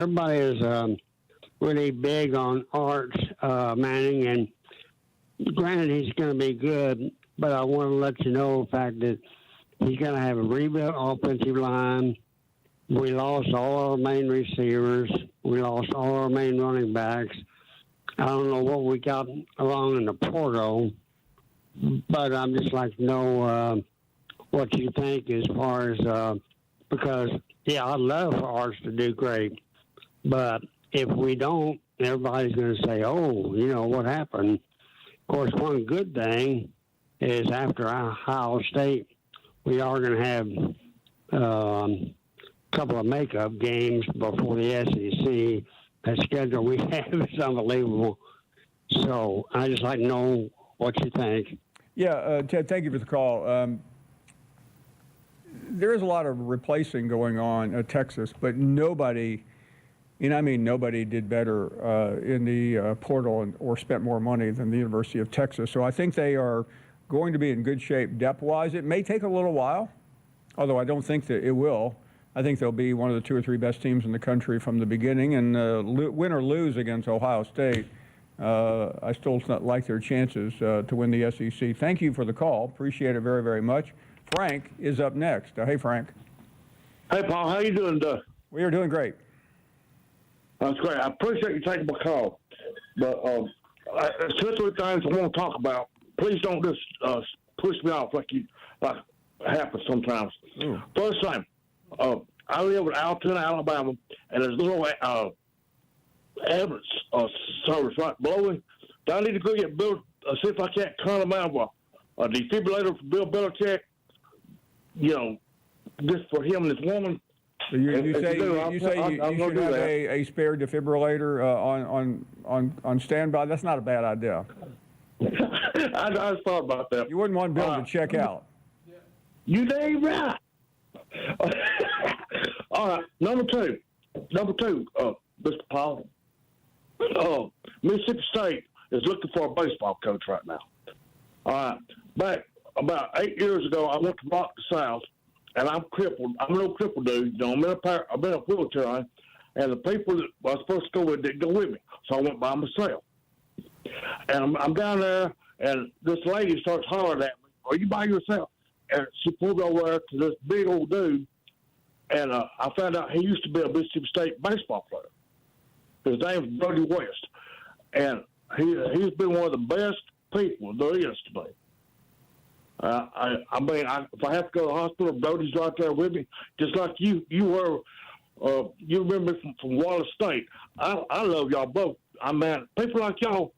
everybody is really big on Arch Manning, and granted he's going to be good, but I want to let you know the fact that he's going to have a rebuilt offensive line. We lost all our main receivers. We lost all our main running backs. I don't know what we got along in the portal, but I'm just like to know what you think as far as because, yeah, I'd love for Arch to do great. But if we don't, everybody's going to say, oh, what happened? Of course, one good thing is after Ohio State, we are going to have a couple of makeup games before the SEC. That schedule we have is unbelievable. So I just like to know what you think. Yeah, Ted, thank you for the call. There is a lot of replacing going on at Texas, but nobody, and I mean nobody, did better in the portal or spent more money than the University of Texas. So I think they are going to be in good shape depth-wise. It may take a little while, although I don't think that it will. I think they'll be one of the 2 or 3 best teams in the country from the beginning, and win or lose against Ohio State, I still like their chances to win the SEC. Thank you for the call. Appreciate it very, very much. Frank is up next. Hey, Frank. Hey, Paul. How you doing today? We are doing great. That's great. I appreciate you taking my call. But two or three things I want to talk about. Please don't just push me off like happens sometimes. First thing, I live in Altoona, Alabama, and there's a little ambulance service right below me. Do I need to go get Bill, see if I can't cut them out of a defibrillator for Bill Belichick? Just for him and his woman. So you say you should have a spare defibrillator on standby. That's not a bad idea. I just thought about that. You wouldn't want Bill to check out. You damn right. All right, number two, Mr. Paul. Mississippi State is looking for a baseball coach right now. All right, back about 8 years ago, I went to Rock the South, and I'm crippled. I'm a little crippled dude. I'm in a wheelchair, and the people that I was supposed to go with didn't go with me, so I went by myself. And I'm down there, and this lady starts hollering at me, "Are you by yourself?" And she pulled me over there to this big old dude, and I found out he used to be a Mississippi State baseball player. His name's Brody West, and he's been one of the best people there is to be. I mean, if I have to go to the hospital, Brody's right there with me, just like you were. You remember me from Wallace State. I love y'all both. I mean, people like y'all,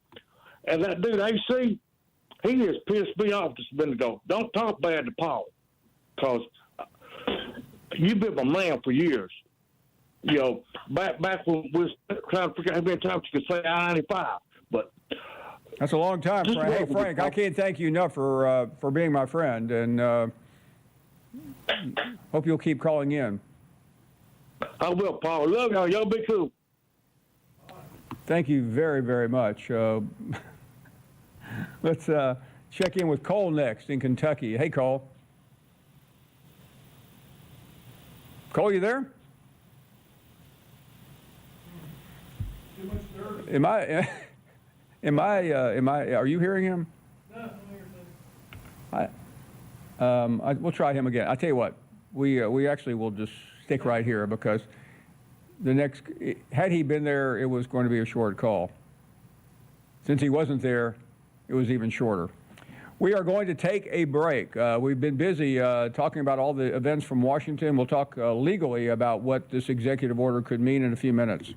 and that dude AC, he just pissed me off just a minute ago. Don't talk bad to Paul, because you've been my man for years. Back when we was trying to figure out how many times you could say I-95, but that's a long time, Frank. Hey, Frank, I can't thank you enough for being my friend, and hope you'll keep calling in. I will, Paul. Love y'all. Y'all be cool. Thank you very, very much. Let's check in with Cole next in Kentucky. Hey, Cole. Cole, you there? Am I? Are you hearing him? No, I'm hearing. We'll try him again. I tell you what, we actually will just stick right here, because had he been there, it was going to be a short call. Since he wasn't there, it was even shorter. We are going to take a break. We've been busy talking about all the events from Washington. We'll talk legally about what this executive order could mean in a few minutes.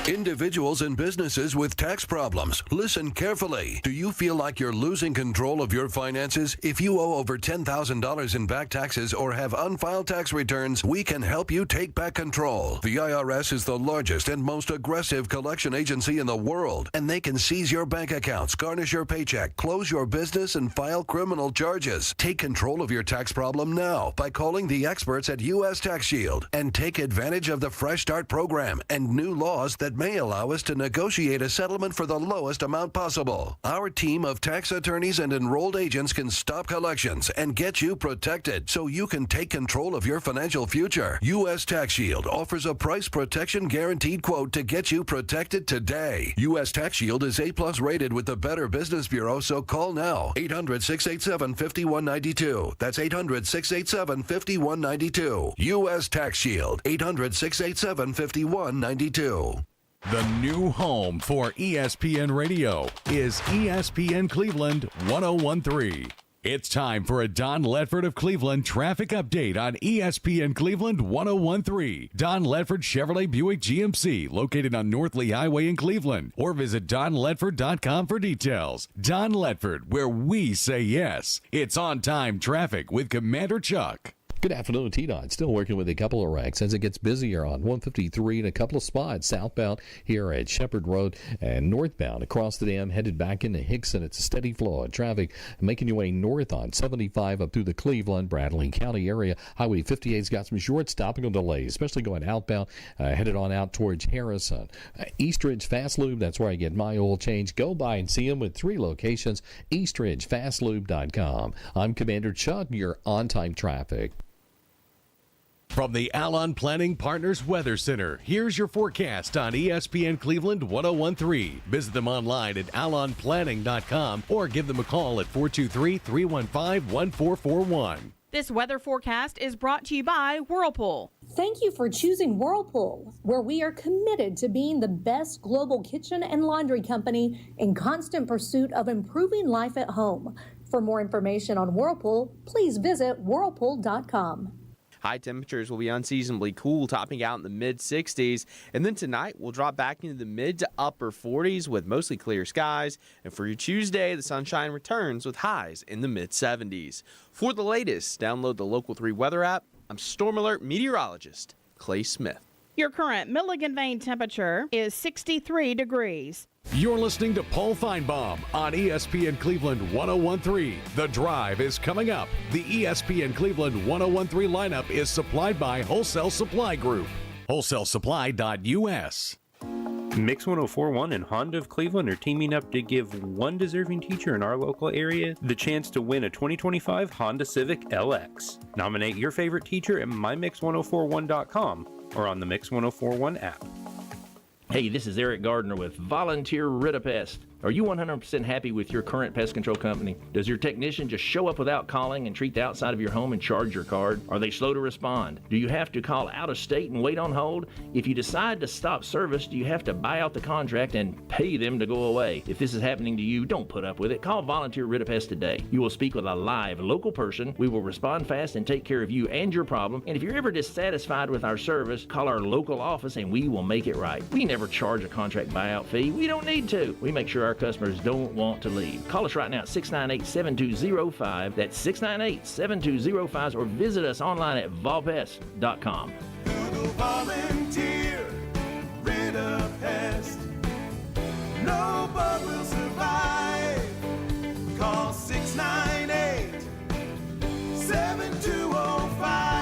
Individuals and businesses with tax problems, listen carefully. Do you feel like you're losing control of your finances? If you owe over $10,000 in back taxes or have unfiled tax returns, we can help you take back control. The IRS is the largest and most aggressive collection agency in the world, and they can seize your bank accounts, garnish your paycheck, close your business, and file criminal charges. Take control of your tax problem now by calling the experts at U.S. Tax Shield and take advantage of the Fresh Start program and new laws that may allow us to negotiate a settlement for the lowest amount possible. Our team of tax attorneys and enrolled agents can stop collections and get you protected so you can take control of your financial future. U.S. Tax Shield offers a price protection guaranteed quote to get you protected today. U.S. Tax Shield is A+ rated with the Better Business Bureau, so call now. 800-687-5192. That's 800-687-5192. U.S. Tax Shield. 800-687-5192. The new home for ESPN Radio is ESPN Cleveland 1013. It's time for a Don Ledford of Cleveland traffic update on ESPN Cleveland 1013. Don Ledford Chevrolet Buick GMC, located on North Lee Highway in Cleveland. Or visit donledford.com for details. Don Ledford, where we say yes. It's on-time traffic with Commander Chuck. Good afternoon, T-Dot. Still working with a couple of wrecks as it gets busier on 153 in a couple of spots southbound here at Shepherd Road and northbound across the dam headed back into Hickson. It's a steady flow of traffic making your way north on 75 up through the Cleveland, Bradley County area. Highway 58's got some short stopping delays, especially going outbound, headed on out towards Harrison. Eastridge Fast Lube, that's where I get my oil change. Go by and see them with 3 locations, eastridgefastlube.com. I'm Commander Chuck, your on-time traffic. From the Alon Planning Partners Weather Center, here's your forecast on ESPN Cleveland 1013. Visit them online at alonplanning.com or give them a call at 423-315-1441. This weather forecast is brought to you by Whirlpool. Thank you for choosing Whirlpool, where we are committed to being the best global kitchen and laundry company in constant pursuit of improving life at home. For more information on Whirlpool, please visit whirlpool.com. High temperatures will be unseasonably cool, topping out in the mid-60s. And then tonight, we'll drop back into the mid to upper 40s with mostly clear skies. And for your Tuesday, the sunshine returns with highs in the mid-70s. For the latest, download the Local 3 weather app. I'm Storm Alert meteorologist Clay Smith. Your current Milligan Vane temperature is 63 degrees. You're listening to Paul Feinbaum on ESPN Cleveland 1013. The Drive is coming up. The ESPN Cleveland 1013 lineup is supplied by Wholesale Supply Group. WholesaleSupply.us. Mix 1041 and Honda of Cleveland are teaming up to give one deserving teacher in our local area the chance to win a 2025 Honda Civic LX. Nominate your favorite teacher at mymix1041.com or on the Mix 1041 app. Hey, this is Eric Gardner with Volunteer Rid-A-Pest. Are you 100% happy with your current pest control company? Does your technician just show up without calling and treat the outside of your home and charge your card? Are they slow to respond? Do you have to call out of state and wait on hold? If you decide to stop service, do you have to buy out the contract and pay them to go away? If this is happening to you, don't put up with it. Call Volunteer Rid-A-Pest today. You will speak with a live local person. We will respond fast and take care of you and your problem. And if you're ever dissatisfied with our service, call our local office and we will make it right. We never charge a contract buyout fee. We don't need to. We make sure our customers don't want to leave. Call us right now at 698-7205. That's 698-7205, or visit us online at volpest.com. Google Volunteer Rid-A-Pest. No bug will survive. Call 698-7205.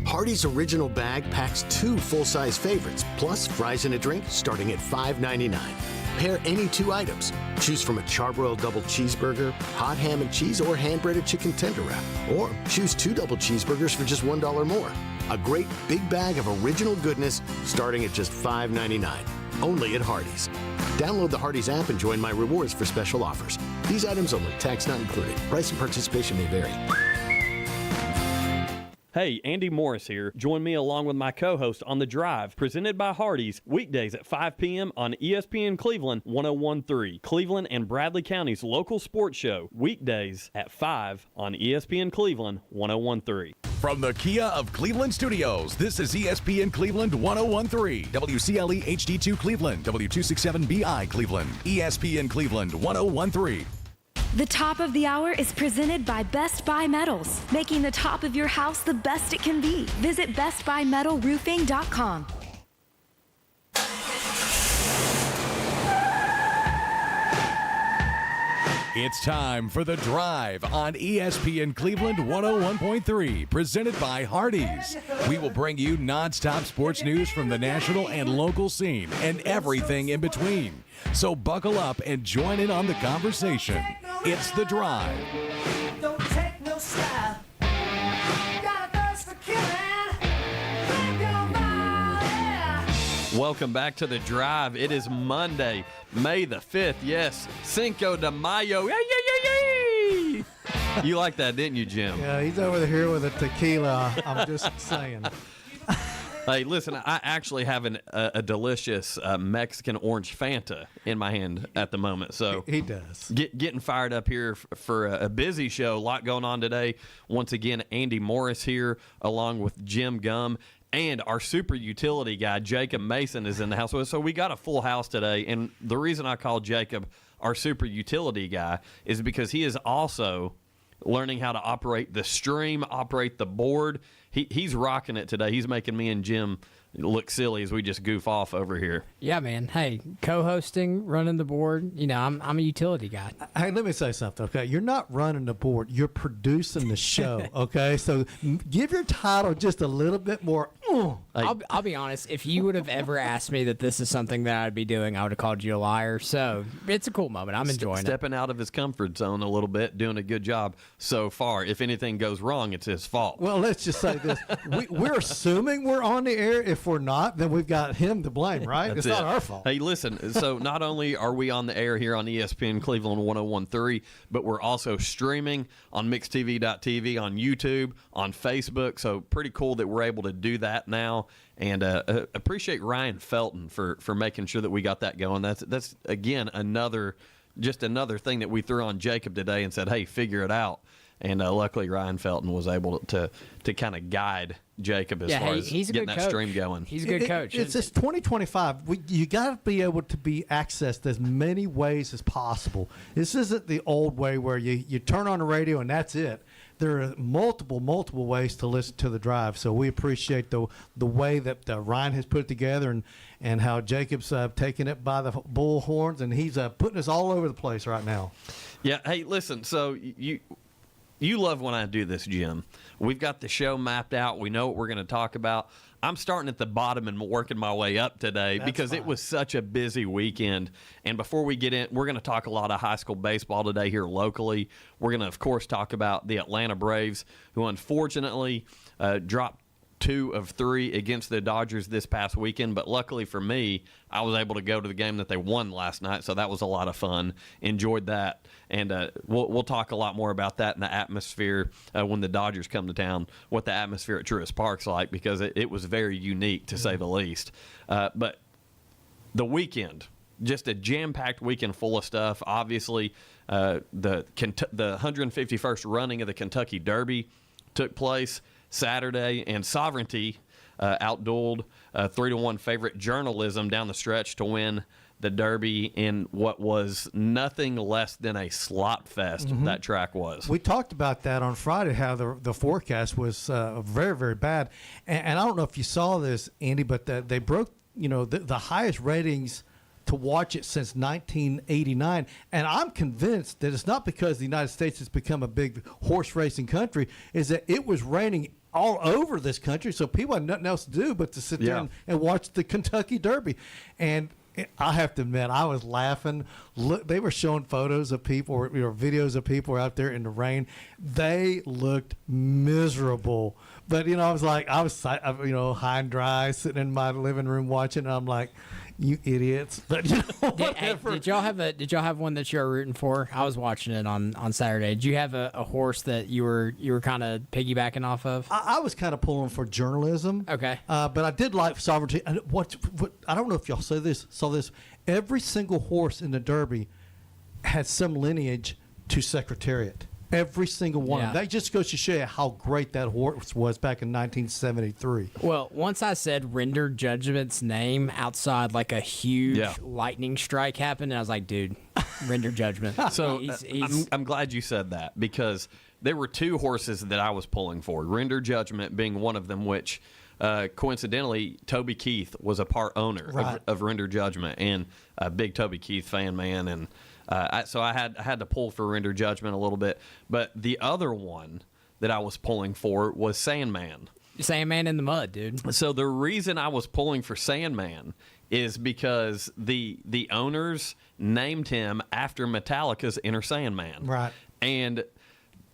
Hardee's Original Bag packs 2 full-size favorites, plus fries and a drink starting at $5.99. Pair any 2 items. Choose from a charbroiled double cheeseburger, hot ham and cheese, or hand-breaded chicken tender wrap. Or choose 2 double cheeseburgers for just $1 more. A great big bag of original goodness starting at just $5.99. Only at Hardee's. Download the Hardee's app and join My Rewards for special offers. These items only, tax not included. Price and participation may vary. Hey, Andy Morris here. Join me along with my co-host on The Drive, presented by Hardees, weekdays at 5 p.m. on ESPN Cleveland 101.3. Cleveland and Bradley County's local sports show, weekdays at 5 on ESPN Cleveland 101.3. From the Kia of Cleveland Studios, this is ESPN Cleveland 101.3, WCLE HD2 Cleveland, W267BI Cleveland, ESPN Cleveland 101.3. The top of the hour is presented by Best Buy Metals, making the top of your house the best it can be. Visit bestbuymetalroofing.com. It's time for The Drive on ESPN Cleveland 101.3, presented by Hardees. We will bring you nonstop sports news from the national and local scene and everything in between. So buckle up and join in on the conversation. It's The Drive. Don't take no style. Got a thirst for killing. Think about it. Welcome back to The Drive. It is Monday, May the 5th. Yes, Cinco de Mayo. Yay, yay, yay, yay. You like that, didn't you, Jim? Yeah, he's over here with a tequila. I'm just saying. Hey, listen, I actually have a delicious Mexican orange Fanta in my hand at the moment. So he does. Getting fired up here for a busy show. A lot going on today. Once again, Andy Morris here along with Jim Gum. And our super utility guy, Jacob Mason, is in the house with us. So we got a full house today. And the reason I call Jacob our super utility guy is because he is also learning how to operate the stream, operate the board. He's rocking it today. He's making me and Jim look silly as we just goof off over here. Yeah, man. Hey, co-hosting, running the board. You know, I'm a utility guy. Hey, let me say something, okay? You're not running the board. You're producing the show, okay? So give your title just a little bit more. I'll be honest. If you would have ever asked me that this is something that I'd be doing, I would have called you a liar. So it's a cool moment. I'm enjoying it. Stepping out of his comfort zone a little bit, doing a good job so far. If anything goes wrong, it's his fault. Well, let's just say this. We're assuming we're on the air. If we're not, then we've got him to blame, right? It's not our fault. Hey, listen, so not only are we on the air here on ESPN Cleveland 101.3, but we're also streaming on mixtv.tv, on YouTube, on Facebook. So pretty cool that we're able to do that now. And appreciate Ryan Felton for making sure that we got that going. That's again, another thing that we threw on Jacob today and said, hey, figure it out. And luckily, Ryan Felton was able to kind of guide Jacob as far as he's getting that stream going. He's a good coach. It's 2025. You got to be able to be accessed as many ways as possible. This isn't the old way where you turn on the radio and that's it. There are multiple ways to listen to the drive. So we appreciate the way that Ryan has put it together and how Jacob's taking it by the bull horns, and he's putting us all over the place right now. Yeah. Hey, listen. So you love when I do this, Jim. We've got the show mapped out. We know what we're going to talk about. I'm starting at the bottom and working my way up today because it was such a busy weekend. And before we get in, we're going to talk a lot of high school baseball today here locally. We're going to, of course, talk about the Atlanta Braves, who unfortunately dropped 2 of 3 against the Dodgers this past weekend. But luckily for me, I was able to go to the game that they won last night, so that was a lot of fun. Enjoyed that. And we'll talk a lot more about that in the atmosphere when the Dodgers come to town, what the atmosphere at Truist Park's like, because it was very unique, to say the least. But the weekend, just a jam-packed weekend full of stuff. Obviously, the 151st running of the Kentucky Derby took place Saturday, and Sovereignty outdueled 3-1 favorite Journalism down the stretch to win the Derby in what was nothing less than a slop fest. That track was. We talked about that on Friday, how the forecast was very, very bad. And I don't know if you saw this, Andy, but they broke the highest ratings to watch it since 1989. And I'm convinced that it's not because the United States has become a big horse racing country, is that it was raining all over this country, so people had nothing else to do but to sit there and watch the Kentucky Derby. And I have to admit, I was laughing. Look, they were showing photos of people or videos of people out there in the rain. They looked miserable. But, I was high and dry, sitting in my living room watching, and I'm like, you idiots. But you know, Did y'all have one that you were rooting for? I was watching it on Saturday. Did you have a horse that you were kind of piggybacking off of? I was kind of pulling for journalism. Okay. But I did like Sovereignty. And what I don't know if y'all saw this. Every single horse in the Derby had some lineage to Secretariat. Every single one of them. That just goes to show you how great that horse was back in 1973. Well, once I said Render Judgment's name outside, like a huge lightning strike happened, and I was like, dude, Render Judgment. So I'm glad you said that, because there were two horses that I was pulling for, Render Judgment being one of them, which coincidentally, Toby Keith was a part owner of Render Judgment, and a big Toby Keith fan, man, and so I had to pull for Render Judgment a little bit. But the other one that I was pulling for was Sandman. Sandman in the mud, dude. So the reason I was pulling for Sandman is because the owners named him after Metallica's Enter Sandman. Right. And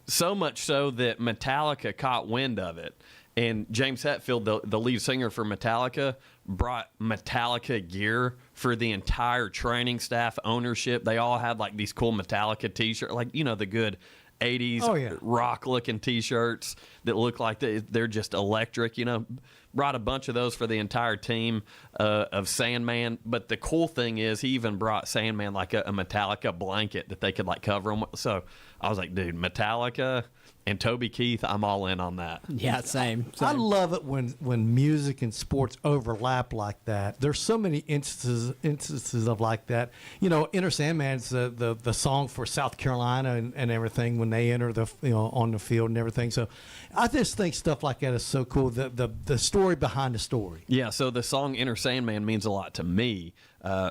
so much so that Metallica caught wind of it. And James Hetfield, the lead singer for Metallica, brought Metallica gear for the entire training staff, ownership. They all had like these cool Metallica T-shirts, like, you know, the good 80s rock-looking T-shirts that look like they're just electric, you know. Brought a bunch of those for the entire team of Sandman. But the cool thing is he even brought Sandman like a Metallica blanket that they could like cover him with. So I was like, dude, Metallica and Toby Keith, I'm all in on that. Yeah, same. I love it when music and sports overlap like that. There's so many instances of like that. You know, Enter Sandman's the song for South Carolina and everything when they enter on the field and everything. So I just think stuff like that is so cool. The story behind the story. Yeah, so the song Enter Sandman means a lot to me.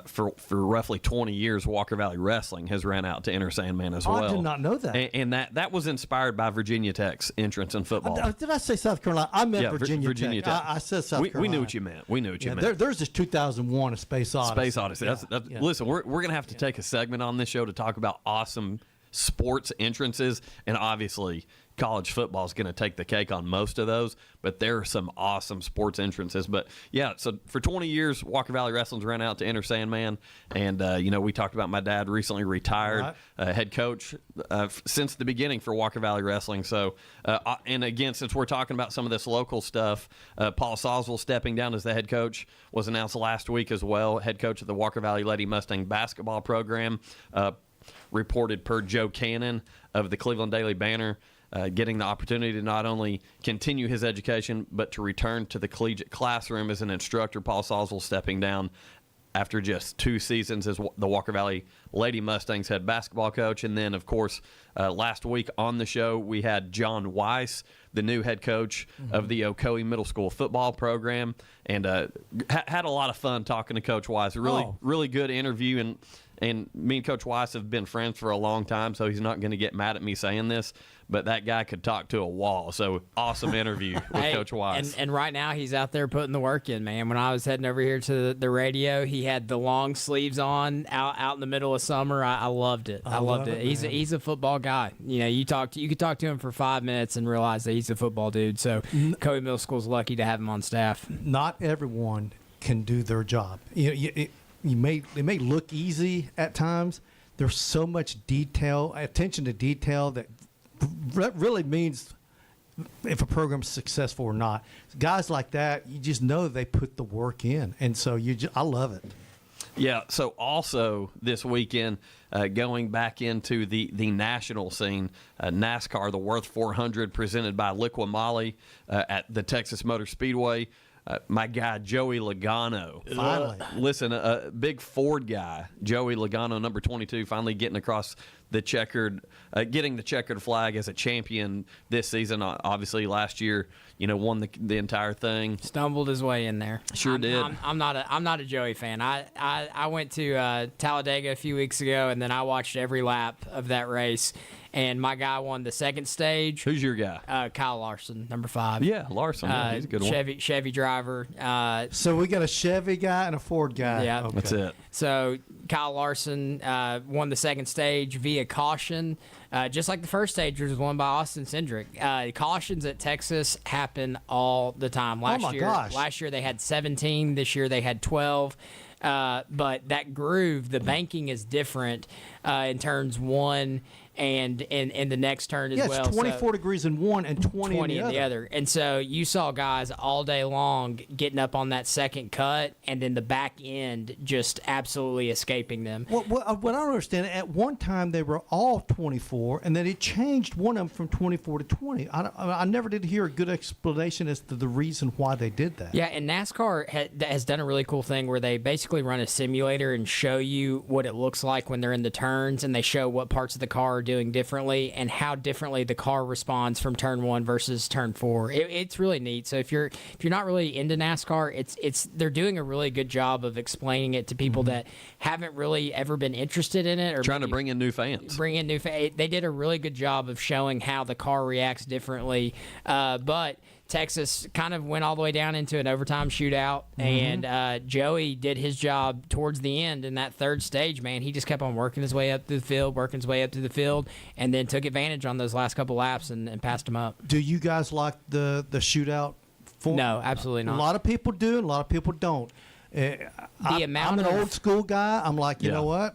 For roughly 20 years, Walker Valley Wrestling has ran out to Enter Sandman as well. I did not know that. And that was inspired by Virginia Tech's entrance in football. Did I say South Carolina? I meant Virginia Tech. I said South Carolina. We knew what you meant. We knew what you meant. There's this 2001 A Space Odyssey. Space Odyssey. Listen, we're going to have to take a segment on this show to talk about awesome sports entrances, and obviously college football is going to take the cake on most of those, but there are some awesome sports entrances. But yeah, so for 20 years, Walker Valley Wrestling's ran out to Enter Sandman, and you know, we talked about my dad recently retired, head coach since the beginning for Walker Valley Wrestling. So, and again, since we're talking about some of this local stuff, Paul Soswell stepping down as the head coach was announced last week as well. Head coach of the Walker Valley Lady Mustang basketball program, reported per Joe Cannon of the Cleveland Daily Banner. Getting the opportunity to not only continue his education, but to return to the collegiate classroom as an instructor. Paul Soswell stepping down after just 2 seasons as the Walker Valley Lady Mustangs head basketball coach. And then, of course, last week on the show, we had John Weiss, the new head coach of the Ocoee Middle School football program, and had a lot of fun talking to Coach Weiss. Really good interview, and me and Coach Weiss have been friends for a long time, so he's not going to get mad at me saying this, but that guy could talk to a wall. So awesome interview with Coach Weiss. And right now he's out there putting the work in, man. When I was heading over here to the radio, he had the long sleeves on out in the middle of summer. I loved it. I loved it. He's a football guy. You know, you could talk to him for 5 minutes and realize that he's a football dude. So Ocoee Middle School's lucky to have him on staff. Not everyone can do their job. It may look easy at times. There's so much attention to detail that really means if a program's successful or not. Guys like that, you just know they put the work in, and so I love it. Yeah. So also this weekend, going back into the national scene, NASCAR, the Worth 400 presented by Liqua Moly at the Texas Motor Speedway. My guy, Joey Logano. Finally. Listen, a big Ford guy, Joey Logano, number 22, finally getting across the getting the checkered flag as a champion this season. Obviously, last year, won the entire thing. Stumbled his way in there. Sure did. I'm not a Joey fan. I went to Talladega a few weeks ago, and then I watched every lap of that race. And my guy won the second stage. Who's your guy? Kyle Larson, number 5. Yeah, Larson. He's a good one. Chevy driver. So we got a Chevy guy and a Ford guy. Yeah, okay. That's it. So Kyle Larson won the second stage via caution, just like the first stage was won by Austin Cindric. Cautions at Texas happen all the time. Last year they had 17. This year they had 12. But that groove, the banking is different in turns 1 and in the next turn as well. It's 24 degrees in one and 20 in the other. And so you saw guys all day long getting up on that second cut, and then the back end just absolutely escaping them. What I don't understand, at one time they were all 24, and then it changed one of them from 24 to 20. I never did hear a good explanation as to the reason why they did that. Yeah, and NASCAR has done a really cool thing where they basically run a simulator and show you what it looks like when they're in the turns, and they show what parts of the car are doing differently and how differently the car responds from turn 1 versus turn 4. It's really neat. So if you're not really into NASCAR, they're doing a really good job of explaining it to people that haven't really ever been interested in it, or trying to bring in new fans. They did a really good job of showing how the car reacts differently, but Texas kind of went all the way down into an overtime shootout, and Joey did his job towards the end in that third stage, man. He just kept on working his way up through the field, and then took advantage on those last couple laps and passed him up. Do you guys like the shootout form? No, absolutely not. A lot of people do, and a lot of people don't. I'm an old school guy. I'm like, you know what?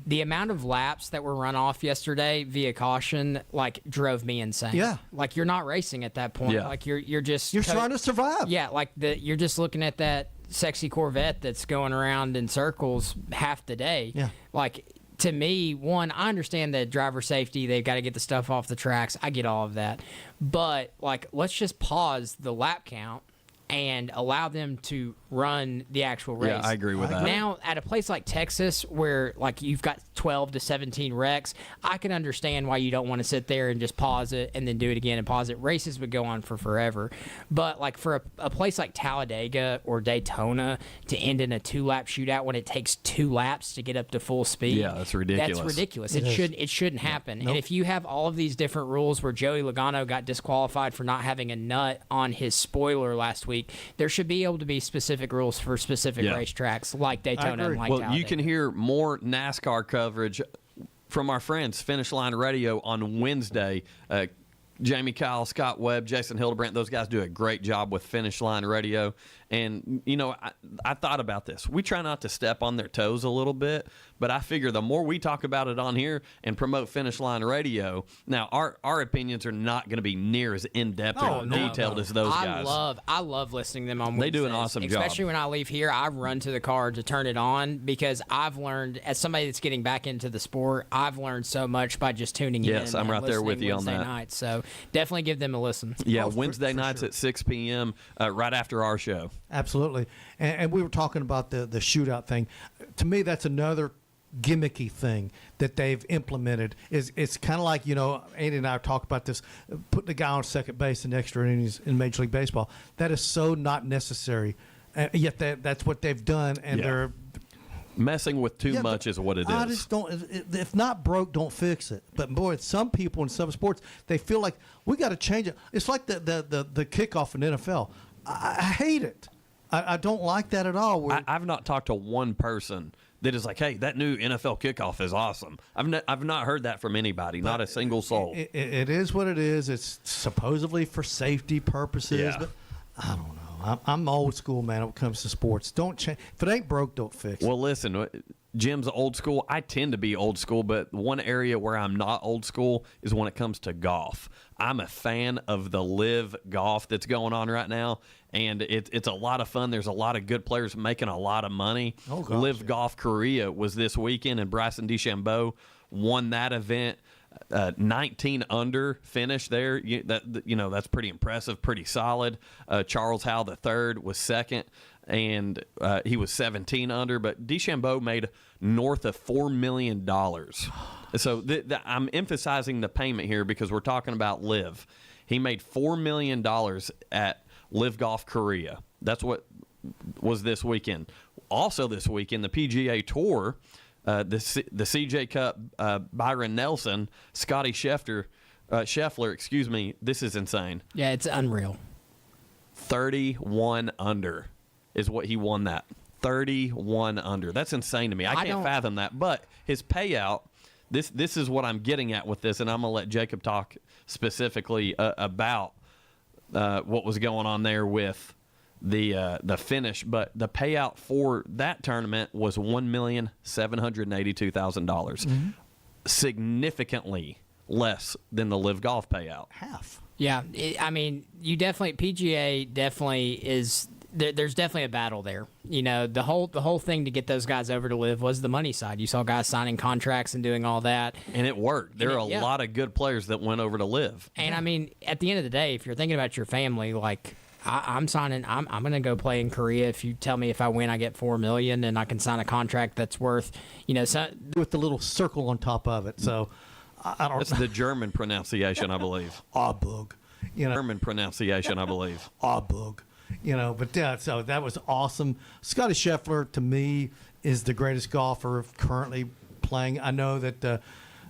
The amount of laps that were run off yesterday via caution, drove me insane. Yeah. Like, you're not racing at that point. Yeah. Like, you're just... You're trying to survive. Yeah, you're just looking at that sexy Corvette that's going around in circles half the day. Yeah. Like, to me, one, I understand that driver safety, they've got to get the stuff off the tracks. I get all of that. But, let's just pause the lap count and allow them to run the actual race. Yeah, I agree with that. Now, at a place like Texas, where you've got 12 to 17 wrecks, I can understand why you don't want to sit there and just pause it and then do it again and pause it. Races would go on for forever. But for a place like Talladega or Daytona to end in a 2-lap shootout when it takes 2 laps to get up to full speed, yeah, that's ridiculous. That's ridiculous. It shouldn't happen. Nope. And if you have all of these different rules where Joey Logano got disqualified for not having a nut on his spoiler last week, there should be able to be specific rules for specific racetracks like Daytona and Talladega. You can hear more NASCAR coverage from our friends Finish Line Radio on Wednesday. Jamie Kyle, Scott Webb, Jason Hildebrandt, those guys do a great job with Finish Line Radio. And, I thought about this. We try not to step on their toes a little bit, but I figure the more we talk about it on here and promote Finish Line Radio, now our opinions are not going to be near as in-depth or detailed as those guys. I love listening to them on Wednesdays. They do an awesome job. Especially when I leave here, I run to the car to turn it on because I've learned, as somebody that's getting back into the sport, I've learned so much by just tuning in. Yes, I'm right there with you on Wednesday that. night. So definitely give them a listen. Yeah, Wednesday nights at 6 p.m. Right after our show. Absolutely. And we were talking about the shootout thing. To me, that's another gimmicky thing that they've implemented. It's kind of like, Andy and I talked about this, putting the guy on second base in extra innings in Major League Baseball. That is so not necessary. Yet that's what they've done, and they're messing with too much is what it is. I just don't. If not broke, don't fix it. But boy, some people in some sports, they feel like we got to change it. It's like the kickoff in NFL. I hate it. I don't like that at all. I've not talked to one person that is like, hey, that new NFL kickoff is awesome. I've not heard that from anybody, not a single soul. It is what it is. It's supposedly for safety purposes, but I don't know. I'm old school, man, when it comes to sports. Don't change. If it ain't broke, don't fix it. Well, listen, Jim's old school. I tend to be old school, but one area where I'm not old school is when it comes to golf. I'm a fan of the live golf that's going on right now, and it's a lot of fun. There's a lot of good players making a lot of money. Live Golf Korea was this weekend, and Bryson DeChambeau won that event. 19 under finish there. That's pretty impressive, pretty solid. Charles Howell III was second, and he was 17 under. But DeChambeau made north of $4 million. So I'm emphasizing the payment here because we're talking about Live. He made $4 million at Live Golf Korea. That's what was this weekend. Also this weekend, the PGA Tour. The CJ Cup, Byron Nelson, Scotty Scheffler, this is insane. Yeah, it's unreal. 31 under is what he won that. 31 under. That's insane to me. I can't fathom that. But his payout, this is what I'm getting at with this, and I'm going to let Jacob talk specifically about what was going on there with the finish, but the payout for that tournament was $1,782,000, significantly less than the Live Golf payout. Half. Yeah, I mean, you definitely PGA definitely is. There's definitely a battle there. You know, the whole thing to get those guys over to Live was the money side. You saw guys signing contracts and doing all that, and it worked. There are a lot of good players that went over to Live. And I mean, at the end of the day, if you're thinking about your family, like I'm signing, I'm going to go play in Korea. If you tell me if I win, I get $4 million, and I can sign a contract that's worth, with the little circle on top of it. So I don't. That's the German pronunciation, I believe. Aubug. German pronunciation, I believe. Aubug. But yeah, so that was awesome. Scotty Scheffler, to me, is the greatest golfer currently playing. I know that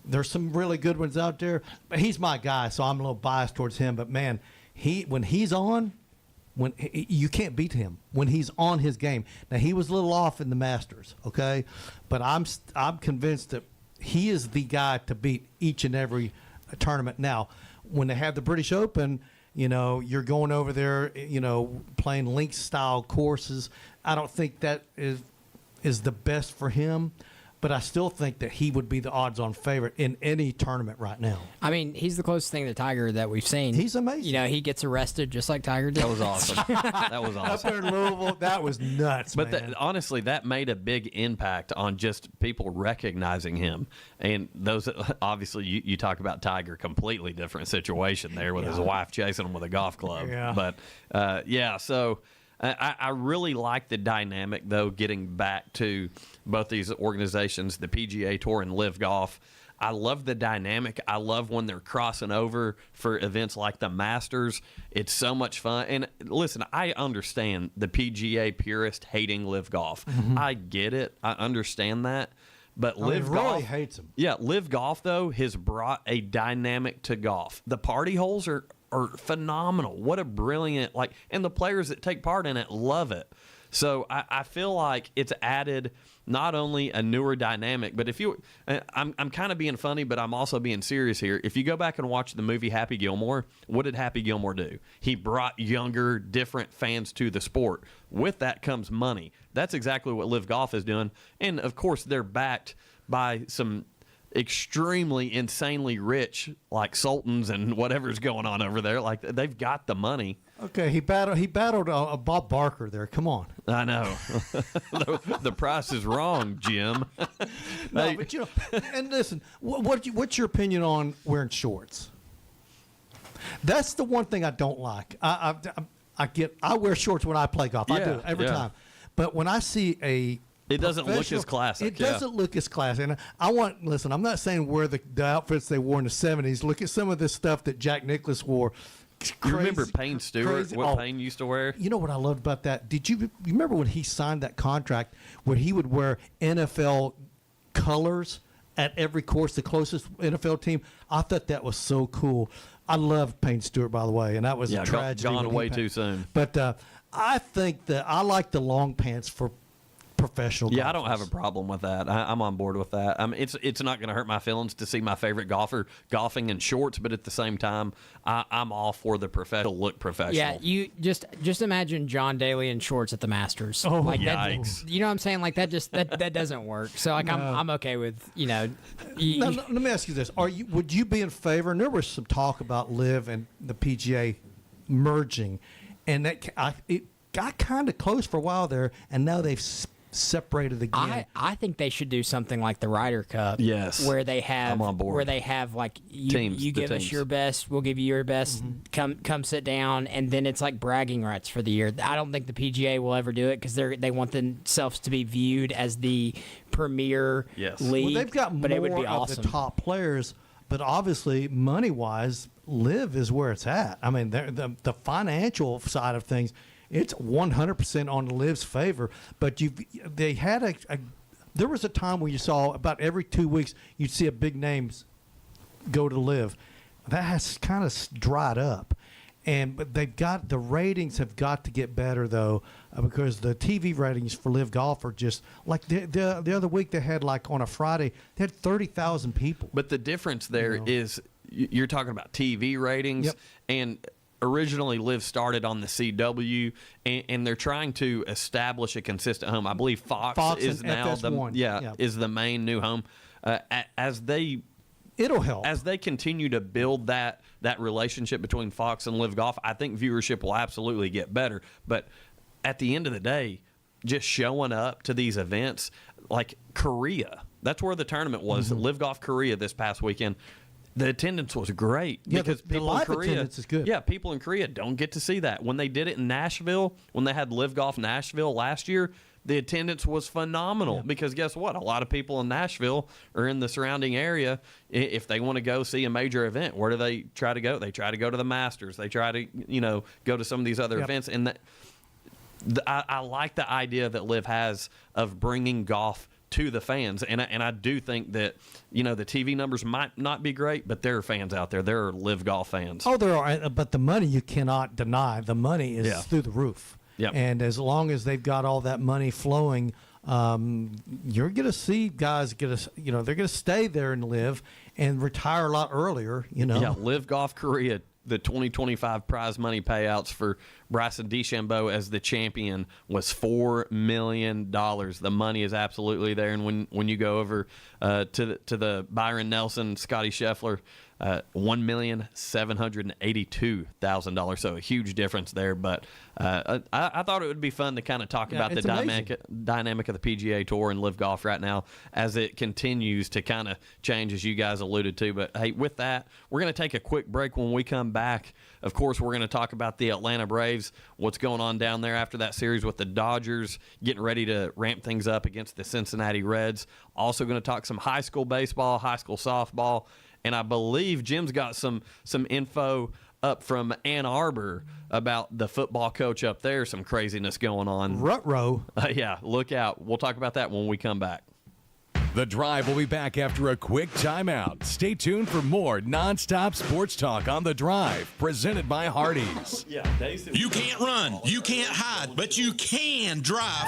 there's some really good ones out there, but he's my guy, so I'm a little biased towards him. But man, when he's on, you can't beat him when he's on his game. Now he was a little off in the Masters, okay, but I'm convinced that he is the guy to beat each and every tournament. Now, when they have the British Open, you're going over there, playing links style courses. I don't think that is the best for him, but I still think that he would be the odds-on favorite in any tournament right now. I mean, he's the closest thing to Tiger that we've seen. He's amazing. He gets arrested just like Tiger did. That was awesome. That was awesome. Up there in Louisville, that was nuts, But man. honestly, that made a big impact on just people recognizing him. And those, obviously, you talk about Tiger, completely different situation there with his wife chasing him with a golf club. Yeah. But, so I really like the dynamic, though, getting back to both these organizations, the PGA Tour and Live Golf. I love the dynamic. I love when they're crossing over for events like the Masters. It's so much fun. And listen, I understand the PGA purist hating Live Golf. Mm-hmm. I get it. I understand that. But Live Roy Golf hates him. Yeah, Live Golf, though, has brought a dynamic to golf. The party holes are phenomenal. What a brilliant, and the players that take part in it love it. So I feel like it's added not only a newer dynamic, but I'm kind of being funny, but I'm also being serious here. If you go back and watch the movie Happy Gilmore, what did Happy Gilmore do? He brought younger, different fans to the sport. With that comes money. That's exactly what Live Golf is doing. And, of course, they're backed by some extremely insanely rich sultans and whatever's going on over there. They've got the money. Okay, he battled Bob Barker there. Come on. I know. The price is wrong, Jim. No, but and listen, what's your opinion on wearing shorts? That's the one thing I don't like. I wear shorts when I play golf. I do every time. But when I see it doesn't look as classic. It doesn't look as classic. And I'm not saying wear the outfits they wore in the 70s. Look at some of this stuff that Jack Nicklaus wore. You remember Payne Stewart, what Payne used to wear? You know what I loved about that? Did you remember when he signed that contract where he would wear NFL colors at every course, the closest NFL team? I thought that was so cool. I loved Payne Stewart, by the way, and that was a tragedy. Gone away too soon. But I think that I like the long pants for professional golfers. I don't have a problem with that. I'm on board with that. I mean, it's not going to hurt my feelings to see my favorite golfer golfing in shorts, but at the same time, I'm all for the professional. Yeah, you just imagine John Daly in shorts at the Masters. Oh, yikes! You know what I'm saying? That doesn't work. So I'm okay with Now, let me ask you this: would you be in favor? And there was some talk about Live and the PGA merging, and it got kind of close for a while there, and now they've separated again. I think they should do something like the Ryder Cup. Yes, where they have I'm on board. Where they have you give us your best, we'll give you your best. Mm-hmm. Come sit down, and then it's like bragging rights for the year. I don't think the PGA will ever do it because they want themselves to be viewed as the premier league. Well, they've got more it would be of awesome. the top players, but obviously money wise, Live is where it's at. I mean, the financial side of things. It's 100% on the Liv's favor, but they had there was a time where you saw about every 2 weeks you'd see a big names go to Live. That has kind of dried up, but the ratings have got to get better though, because the TV ratings for Live Golf are just like the other week they had on a Friday they had 30,000 people. But the difference there is you're talking about TV ratings and. originally Live started on the CW, and they're trying to establish a consistent home. I believe Fox is now is the main new home. It'll help as they continue to build that relationship between Fox and Live Golf. I think viewership will absolutely get better. But at the end of the day, just showing up to these events like Korea, that's where the tournament was. Live Golf Korea this past weekend. The attendance was great because the live attendance is good. Yeah, people in Korea don't get to see that. When they did it in Nashville, when they had Live Golf Nashville last year, the attendance was phenomenal because guess what? A lot of people in Nashville or in the surrounding area, if they want to go see a major event, where do they try to go? They try to go to the Masters. They try to, go to some of these other events. And I like the idea that Live has of bringing golf to the fans, and I do think that the TV numbers might not be great, but there are fans out there. There are Live Golf fans. Oh, there are, but the money you cannot deny. The money is through the roof. Yep. And as long as they've got all that money flowing, you're going to see guys they're going to stay there and live and retire a lot earlier. Yeah, Live Golf Korea. The 2025 prize money payouts for Bryson DeChambeau as the champion was $4 million. The money is absolutely there. And when you go over to the Byron Nelson, Scotty Scheffler, $1,782,000. So a huge difference there. But I thought it would be fun to kind of talk about the dynamic of the PGA Tour and Live Golf right now as it continues to kind of change, as you guys alluded to. But hey, with that, we're going to take a quick break. When we come back, of course, we're going to talk about the Atlanta Braves, what's going on down there after that series with the Dodgers, getting ready to ramp things up against the Cincinnati Reds. Also going to talk some high school baseball, high school softball, and I believe Jim's got some info up from Ann Arbor about the football coach up there, some craziness going on. Ruh-roh. Yeah, look out. We'll talk about that when we come back. The Drive will be back after a quick timeout. Stay tuned for more nonstop sports talk on The Drive, presented by Hardees. You can't run, you can't hide, but you can drive.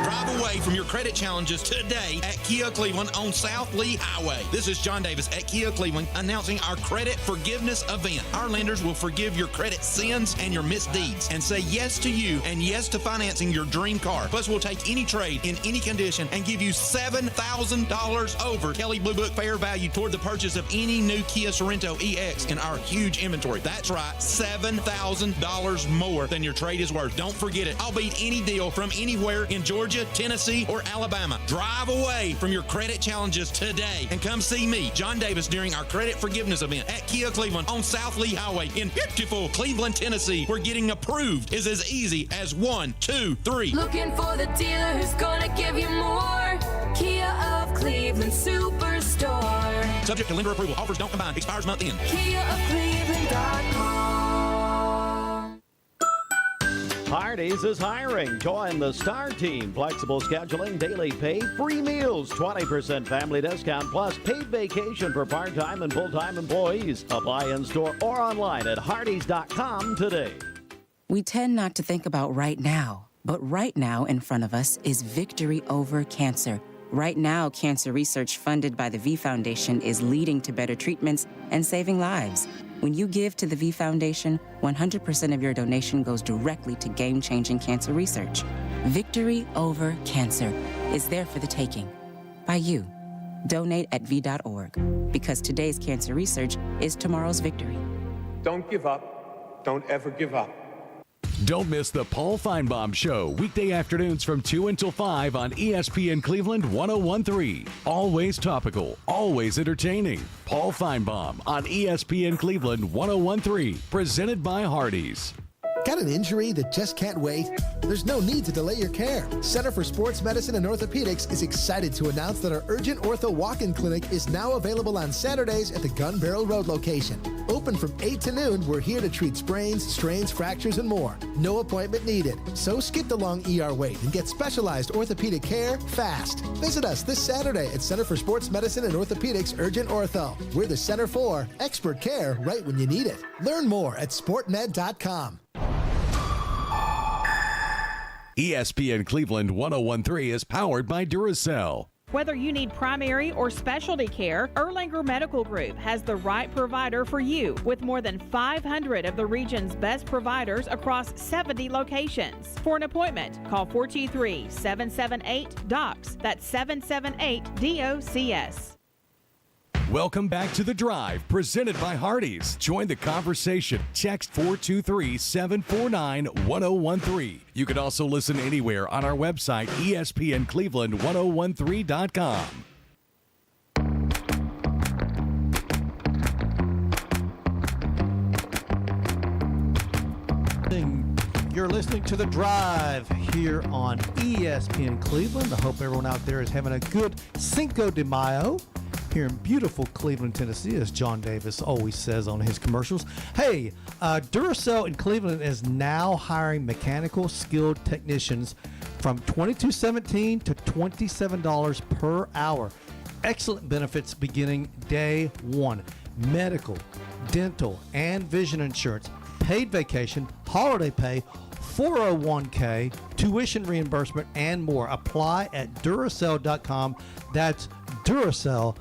Drive away from your credit challenges today at Kia Cleveland on South Lee Highway. This is John Davis at Kia Cleveland announcing our credit forgiveness event. Our lenders will forgive your credit sins and your misdeeds and say yes to you and yes to financing your dream car. Plus, we'll take any trade in any condition and give you $7,000 over Kelley Blue Book fair value toward the purchase of any new Kia Sorento EX in our huge inventory. That's right, $7,000 more than your trade is worth. Don't forget it. I'll beat any deal from anywhere in Georgia, Tennessee, or Alabama. Drive away from your credit challenges today and come see me, John Davis, during our credit forgiveness event at Kia Cleveland on South Lee Highway in beautiful Cleveland, Tennessee, where getting approved is as easy as 1, 2, 3. Looking for the dealer who's gonna give you more. Kia of Cleveland Superstore. Subject to lender approval. Offers don't combine. Expires month end. KiaofCleveland.com. Hardees is hiring. Join the Star Team. Flexible scheduling, daily pay, free meals, 20% family discount, plus paid vacation for part-time and full-time employees. Apply in-store or online at Hardees.com today. We tend not to think about right now, but right now in front of us is victory over cancer. Right now, cancer research funded by the V Foundation is leading to better treatments and saving lives. When you give to the V Foundation, 100% of your donation goes directly to game-changing cancer research. Victory over cancer is there for the taking. By you. Donate at V.org. Because today's cancer research is tomorrow's victory. Don't give up. Don't ever give up. Don't miss the Paul Feinbaum Show, weekday afternoons from 2 until 5 on ESPN Cleveland 101.3. Always topical, always entertaining. Paul Feinbaum on ESPN Cleveland 101.3, presented by Hardees. Got an injury that just can't wait? There's no need to delay your care. Center for Sports Medicine and Orthopedics is excited to announce that our Urgent Ortho Walk-In Clinic is now available on Saturdays at the Gun Barrel Road location. Open from 8 to noon, we're here to treat sprains, strains, fractures, and more. No appointment needed. So skip the long ER wait and get specialized orthopedic care fast. Visit us this Saturday at Center for Sports Medicine and Orthopedics Urgent Ortho. We're the center for expert care right when you need it. Learn more at sportmed.com. ESPN Cleveland 101.3 is powered by Duracell. Whether you need primary or specialty care, Erlanger Medical Group has the right provider for you with more than 500 of the region's best providers across 70 locations. For an appointment, call 423-778-DOCS. That's 778-DOCS. Welcome back to The Drive, presented by Hardees. Join the conversation. Text 423-749-1013. You can also listen anywhere on our website, ESPNCleveland1013.com. You're listening to The Drive here on ESPN Cleveland. I hope everyone out there is having a good Cinco de Mayo here in beautiful Cleveland, Tennessee, as John Davis always says on his commercials. Hey, Duracell in Cleveland is now hiring mechanical skilled technicians from $22.17 to $27 per hour. Excellent benefits beginning day one. Medical, dental, and vision insurance, paid vacation, holiday pay, 401k, tuition reimbursement, and more. Apply at Duracell.com. That's Duracell.com.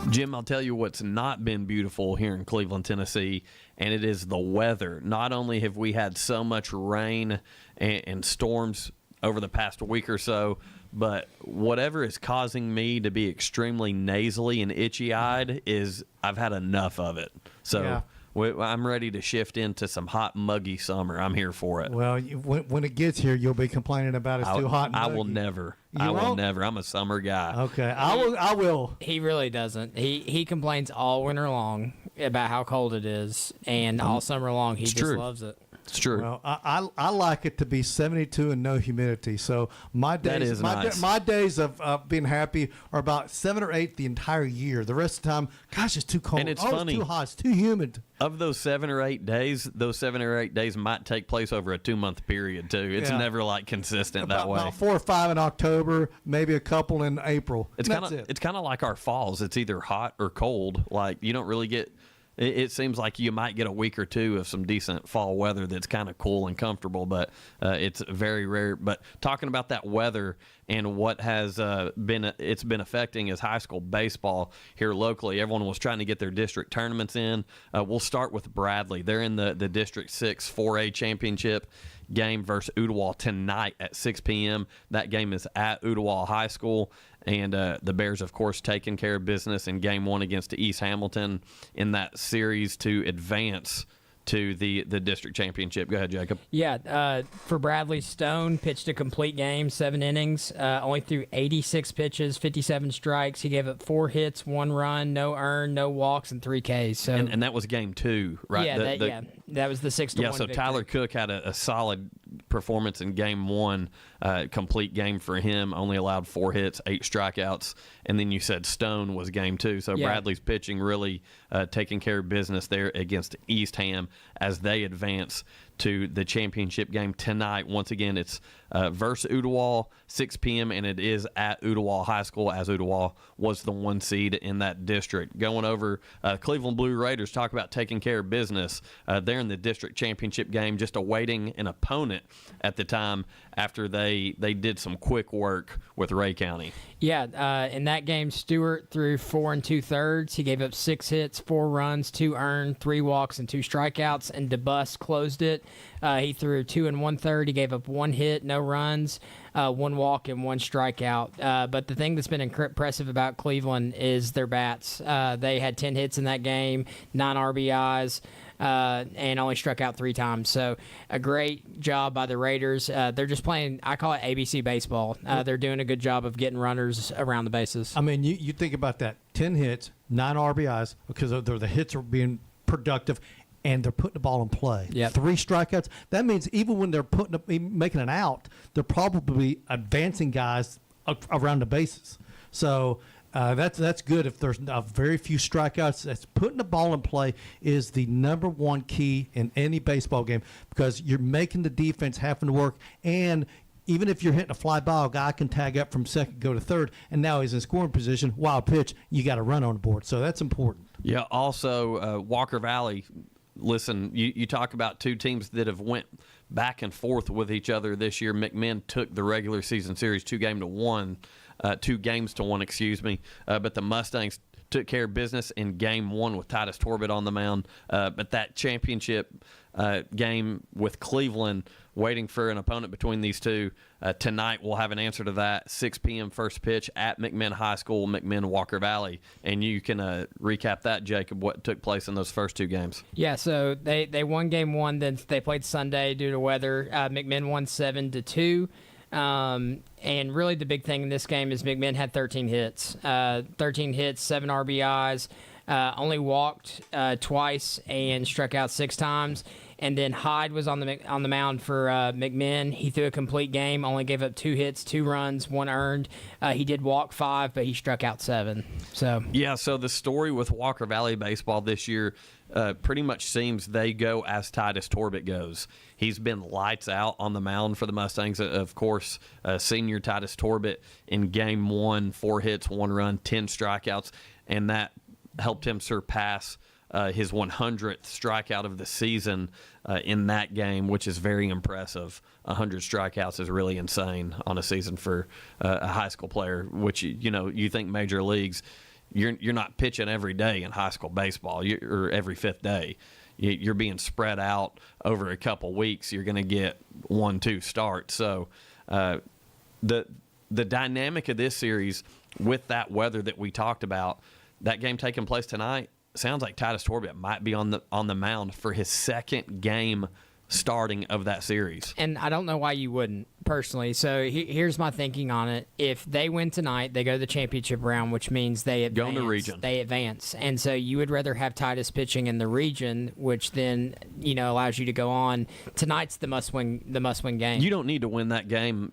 Jim, I'll tell you what's not been beautiful here in Cleveland, Tennessee, and it is the weather. Not only have we had so much rain and storms over the past week or so, but whatever is causing me to be extremely nasally and itchy-eyed is I've had enough of it. So Yeah. I'm ready to shift into some hot, muggy summer. I'm here for it. Well, when it gets here, you'll be complaining about it's too hot and I will muggy. never. You I will won't? never. I'm a summer guy. Okay, I will. He really doesn't. He complains all winter long about how cold it is, and all summer long he It's just true. loves it. It's true. Well, I like it to be 72 and no humidity. So my days, That is nice. my days of being happy are about 7 or 8 the entire year. The rest of the time, gosh, it's too cold. And it's oh, funny. It's too hot. It's too humid. Of those 7 or 8 days, those 7 or 8 days might take place over a 2-month period too. It's Yeah. never like consistent that way. About 4 or 5 in October, maybe a couple in April. It's And kind that's of it. it's kind of like our falls. It's either hot or cold. Like you don't really get. It seems like you might get a week or two of some decent fall weather that's kind of cool and comfortable, but it's very rare. But talking about that weather and what has been affecting is high school baseball here locally. Everyone was trying to get their district tournaments in. We'll start with Bradley. They're in the District 6 4A championship game versus Ooltewah tonight at 6 p.m. That game is at Ooltewah High School. And the Bears, of course, taking care of business in Game 1 against East Hamilton in that series to advance to the district championship. Go ahead, Jacob. Yeah, for Bradley, Stone pitched a complete game, 7 innings, only threw 86 pitches, 57 strikes. He gave up 4 hits, 1 run, no earned, no walks, and 3 Ks. So And that was Game 2, right? Yeah, that was the 6-1 Yeah, so victory. Tyler Cook had a solid performance in Game 1, complete game for him, only allowed 4 hits, 8 strikeouts, and then you said Stone was Game 2. So Yeah. Bradley's pitching really taking care of business there against East Ham as they advance to the championship game tonight. Once again, it's versus Ooltewah, 6 p.m., and it is at Ooltewah High School, as Ooltewah was the 1 seed in that district. Going over Cleveland Blue Raiders, talk about taking care of business. They're in the district championship game, just awaiting an opponent at the time after they did some quick work with Ray County. Yeah, in that game, Stewart threw 4 2/3. He gave up 6 hits, 4 runs, 2 earned, 3 walks, and 2 strikeouts, and DeBus closed it. He threw 2 1/3. He gave up 1 hit, no runs, 1 walk, and 1 strikeout. But the thing that's been impressive about Cleveland is their bats. They had 10 hits in that game, 9 RBIs. And only struck out 3 times. So a great job by the Raiders. They're just playing, I call it ABC baseball. They're doing a good job of getting runners around the bases. I mean, you think about that: 10 hits, 9 RBIs, because the hits are being productive, and they're putting the ball in play. Yep. 3 strikeouts. That means even when they're making an out, they're probably advancing guys around the bases. So that's good. If there's very few strikeouts, that's putting the ball in play is the number 1 key in any baseball game, because you're making the defense having to work. And even if you're hitting a fly ball, a guy can tag up from second, go to third, and now he's in scoring position. Wild pitch, you got a run on the board. So that's important. Yeah. Also, Walker Valley. Listen, you talk about 2 teams that have went back and forth with each other this year. McMinn took the regular season series 2-1 2-1, excuse me. But the Mustangs took care of business in game 1 with Titus Torbett on the mound. But that championship game with Cleveland, waiting for an opponent between these two, tonight we'll have an answer to that. 6 p.m. first pitch at McMinn High School, McMinn Walker Valley. And you can recap that, Jacob, what took place in those first 2 games. Yeah, so they won game 1, then they played Sunday due to weather. McMinn won 7-2. And really the big thing in this game is McMinn had 13 hits. 13 hits, 7 RBIs, only walked twice and struck out 6 times. And then Hyde was on the mound for McMinn. He threw a complete game, only gave up 2 hits, 2 runs, 1 earned. He did walk 5, but he struck out 7. So the story with Walker Valley baseball this year pretty much seems they go as Titus Torbett goes. He's been lights out on the mound for the Mustangs. Of course, senior Titus Torbett in game 1, 4 hits, 1 run, 10 strikeouts, and that helped him surpass his 100th strikeout of the season in that game, which is very impressive. 100 strikeouts is really insane on a season for a high school player, which, you think major leagues, you're not pitching every day in high school baseball or every 5th day. You're being spread out over a couple weeks. You're going to get 1-2 starts. So the dynamic of this series with that weather that we talked about, that game taking place tonight, sounds like Titus Torbett might be on the mound for his 2nd game starting of that series. And I don't know why you wouldn't, personally. So here's my thinking on it. If they win tonight, they go to the championship round, which means they advance. Go in the region. They advance. And so you would rather have Titus pitching in the region, which then, allows you to go on. Tonight's the must-win game. You don't need to win that game.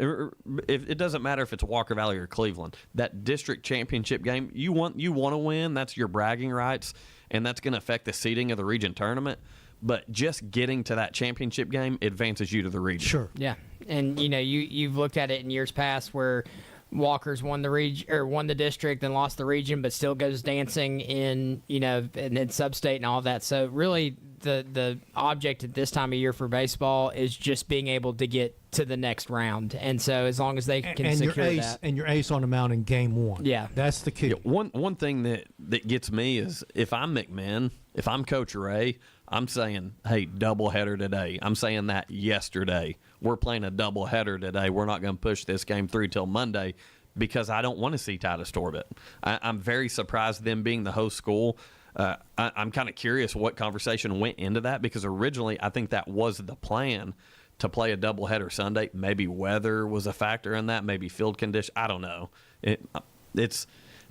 It doesn't matter if it's Walker Valley or Cleveland. That district championship game, you want to win. That's your bragging rights, and that's going to affect the seeding of the region tournament. But just getting to that championship game advances you to the region. Sure. Yeah, and you've looked at it in years past where Walker's won the region or won the district and lost the region, but still goes dancing in in sub-state and all of that. So really, the object at this time of year for baseball is just being able to get to the next round. And so as long as they can secure that, and your ace on the mound in game 1, yeah, that's the key. Yeah, one thing that gets me is if I'm McMinn, if I'm Coach Ray, I'm saying, hey, doubleheader today. I'm saying that yesterday. We're playing a doubleheader today. We're not going to push this game through till Monday because I don't want to see Titus Torbett. I'm very surprised them being the host school. I'm kind of curious what conversation went into that because originally I think that was the plan to play a doubleheader Sunday. Maybe weather was a factor in that, maybe field condition. I don't know. It's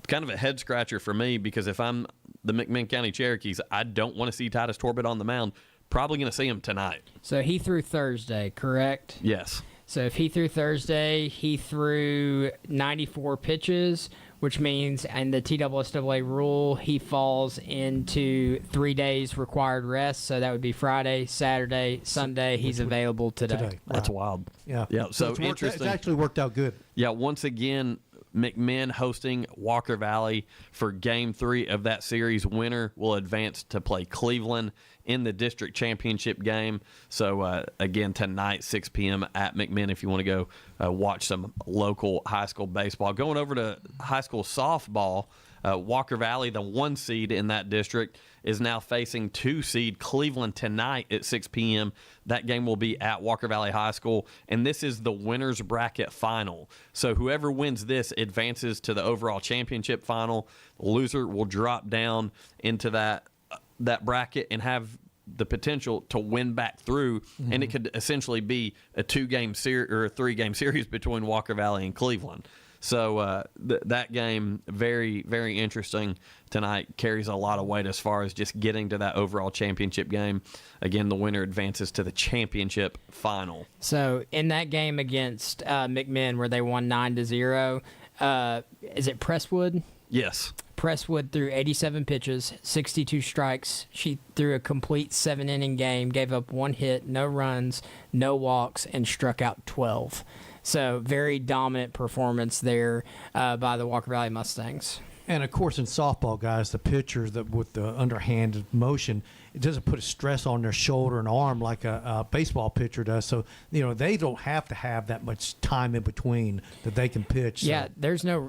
kind of a head scratcher for me because if I'm the McMinn County Cherokees, I don't want to see Titus Torbett on the mound. Probably going to see him tonight. So he threw Thursday, correct? Yes. So if he threw Thursday, he threw 94 pitches, which means, and the TSSAA rule, he falls into 3 days required rest. So that would be Friday, Saturday, Sunday. He's available today. That's wild. Yeah. Yeah. So It's interesting. actually worked out good. Yeah. Once again, McMinn hosting Walker Valley for Game 3 of that series. Winner will advance to play Cleveland in the district championship game. So, again, tonight, 6 p.m. at McMinn if you want to go watch some local high school baseball. Going over to high school softball, Walker Valley, the 1 seed in that district, is now facing 2 seed Cleveland tonight at 6 p.m. That game will be at Walker Valley High School, and this is the winner's bracket final. So whoever wins this advances to the overall championship final. The loser will drop down into that bracket and have the potential to win back through, and it could essentially be a 2-game series or a 3-game series between Walker Valley and Cleveland. So that game, very, very interesting tonight, carries a lot of weight as far as just getting to that overall championship game. Again, the winner advances to the championship final. So in that game against McMinn where they won 9-0, is it Presswood? Yes. Presswood threw 87 pitches, 62 strikes. She threw a complete 7-inning game, gave up 1 hit, no runs, no walks, and struck out 12. So very dominant performance there by the Walker Valley Mustangs. And, of course, in softball, guys, the pitchers with the underhanded motion, it doesn't put a stress on their shoulder and arm like a baseball pitcher does. So they don't have to have that much time in between that they can pitch. Yeah, so.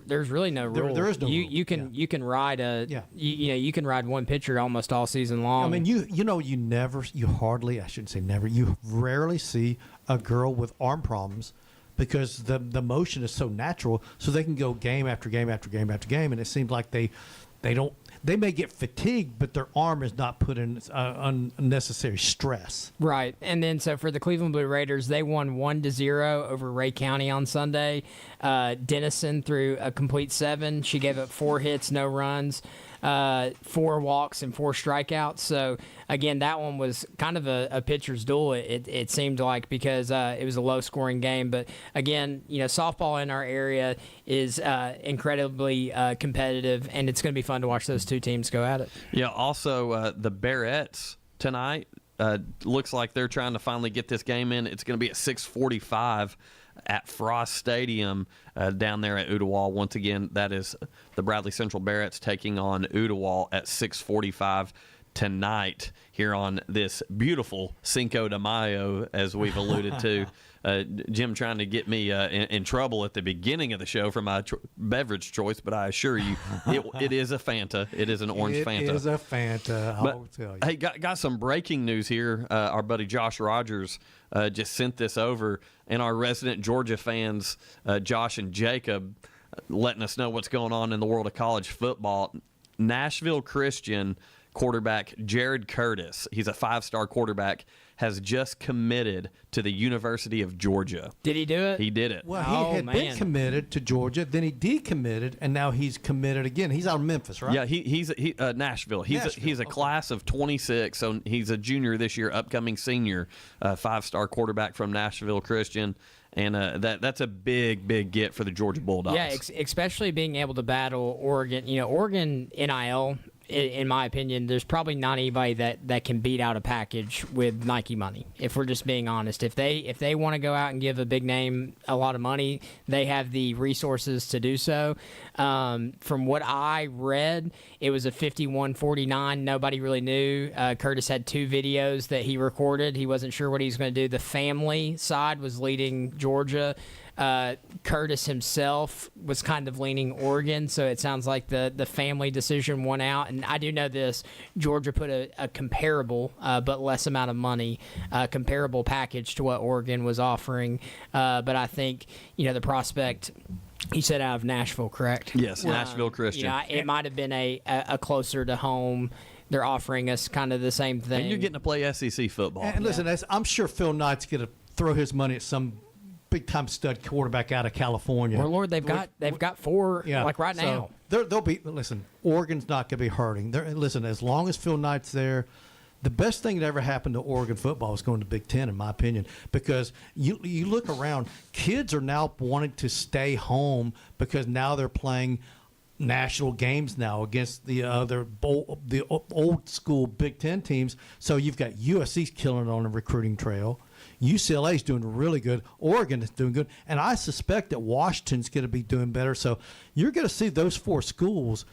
there's really no rule. There is no rule. You can ride you can ride one pitcher almost all season long. I mean, you rarely see a girl with arm problems because the motion is so natural, so they can go game after game after game after game, and it seems like they may get fatigued, but their arm is not put in unnecessary stress. Right. And then so for the Cleveland Blue Raiders, they won 1-0 over Ray County on Sunday. Dennison threw a complete 7. She gave up 4 hits, no runs, 4 walks, and 4 strikeouts. So, again, that one was kind of a pitcher's duel, it seemed like, because it was a low-scoring game. But, again, softball in our area is incredibly competitive, and it's going to be fun to watch those two teams go at it. Yeah, also the Barretts tonight looks like they're trying to finally get this game in. It's going to be at 6:45 at Frost Stadium down there at Ooltewah. Once again, that is the Bradley Central Barretts taking on Ooltewah at 6:45 tonight here on this beautiful Cinco de Mayo, as we've alluded to. Jim trying to get me in trouble at the beginning of the show for my beverage choice, but I assure you, it is a Fanta. It is an orange Fanta. It is a Fanta, I'll tell you. Hey, got some breaking news here. Our buddy Josh Rogers just sent this over, and our resident Georgia fans, Josh and Jacob, letting us know what's going on in the world of college football. Nashville Christian quarterback Jared Curtis, he's a 5-star quarterback, has just committed to the University of Georgia. Did he do it? He did it. Well, he had been committed to Georgia, then he decommitted, and now he's committed again. He's out of Memphis, right? Yeah, he's Nashville. He's a class of 26, so he's a junior this year, upcoming senior, 5-star quarterback from Nashville Christian. And that's a big get for the Georgia Bulldogs. Yeah, especially being able to battle Oregon. Oregon NIL, in my opinion, there's probably not anybody that can beat out a package with Nike money, if we're just being honest. If they want to go out and give a big name a lot of money, they have the resources to do so. From what I read, it was a 51-49. Nobody really knew. Curtis had 2 videos that he recorded. He wasn't sure what he was going to do. The family side was leading Georgia. Curtis himself was kind of leaning Oregon, so it sounds like the family decision won out. And I do know this: Georgia put a comparable but less amount of money, comparable package to what Oregon was offering. But I think the prospect. You said out of Nashville, correct? Yes, Nashville Christian. It might have been a closer to home. They're offering us kind of the same thing. And you're getting to play SEC football. And listen, I'm sure Phil Knight's going to throw his money at some big-time stud quarterback out of California. Well, Lord, they've got 4 right now. They'll be. Listen, Oregon's not going to be hurting. Listen, as long as Phil Knight's there, the best thing that ever happened to Oregon football is going to Big Ten, in my opinion, because you look around, kids are now wanting to stay home because now they're playing national games now against the old school Big Ten teams. So you've got USC's killing it on the recruiting trail. UCLA's doing really good. Oregon is doing good. And I suspect that Washington's going to be doing better. So you're going to see those 4 schools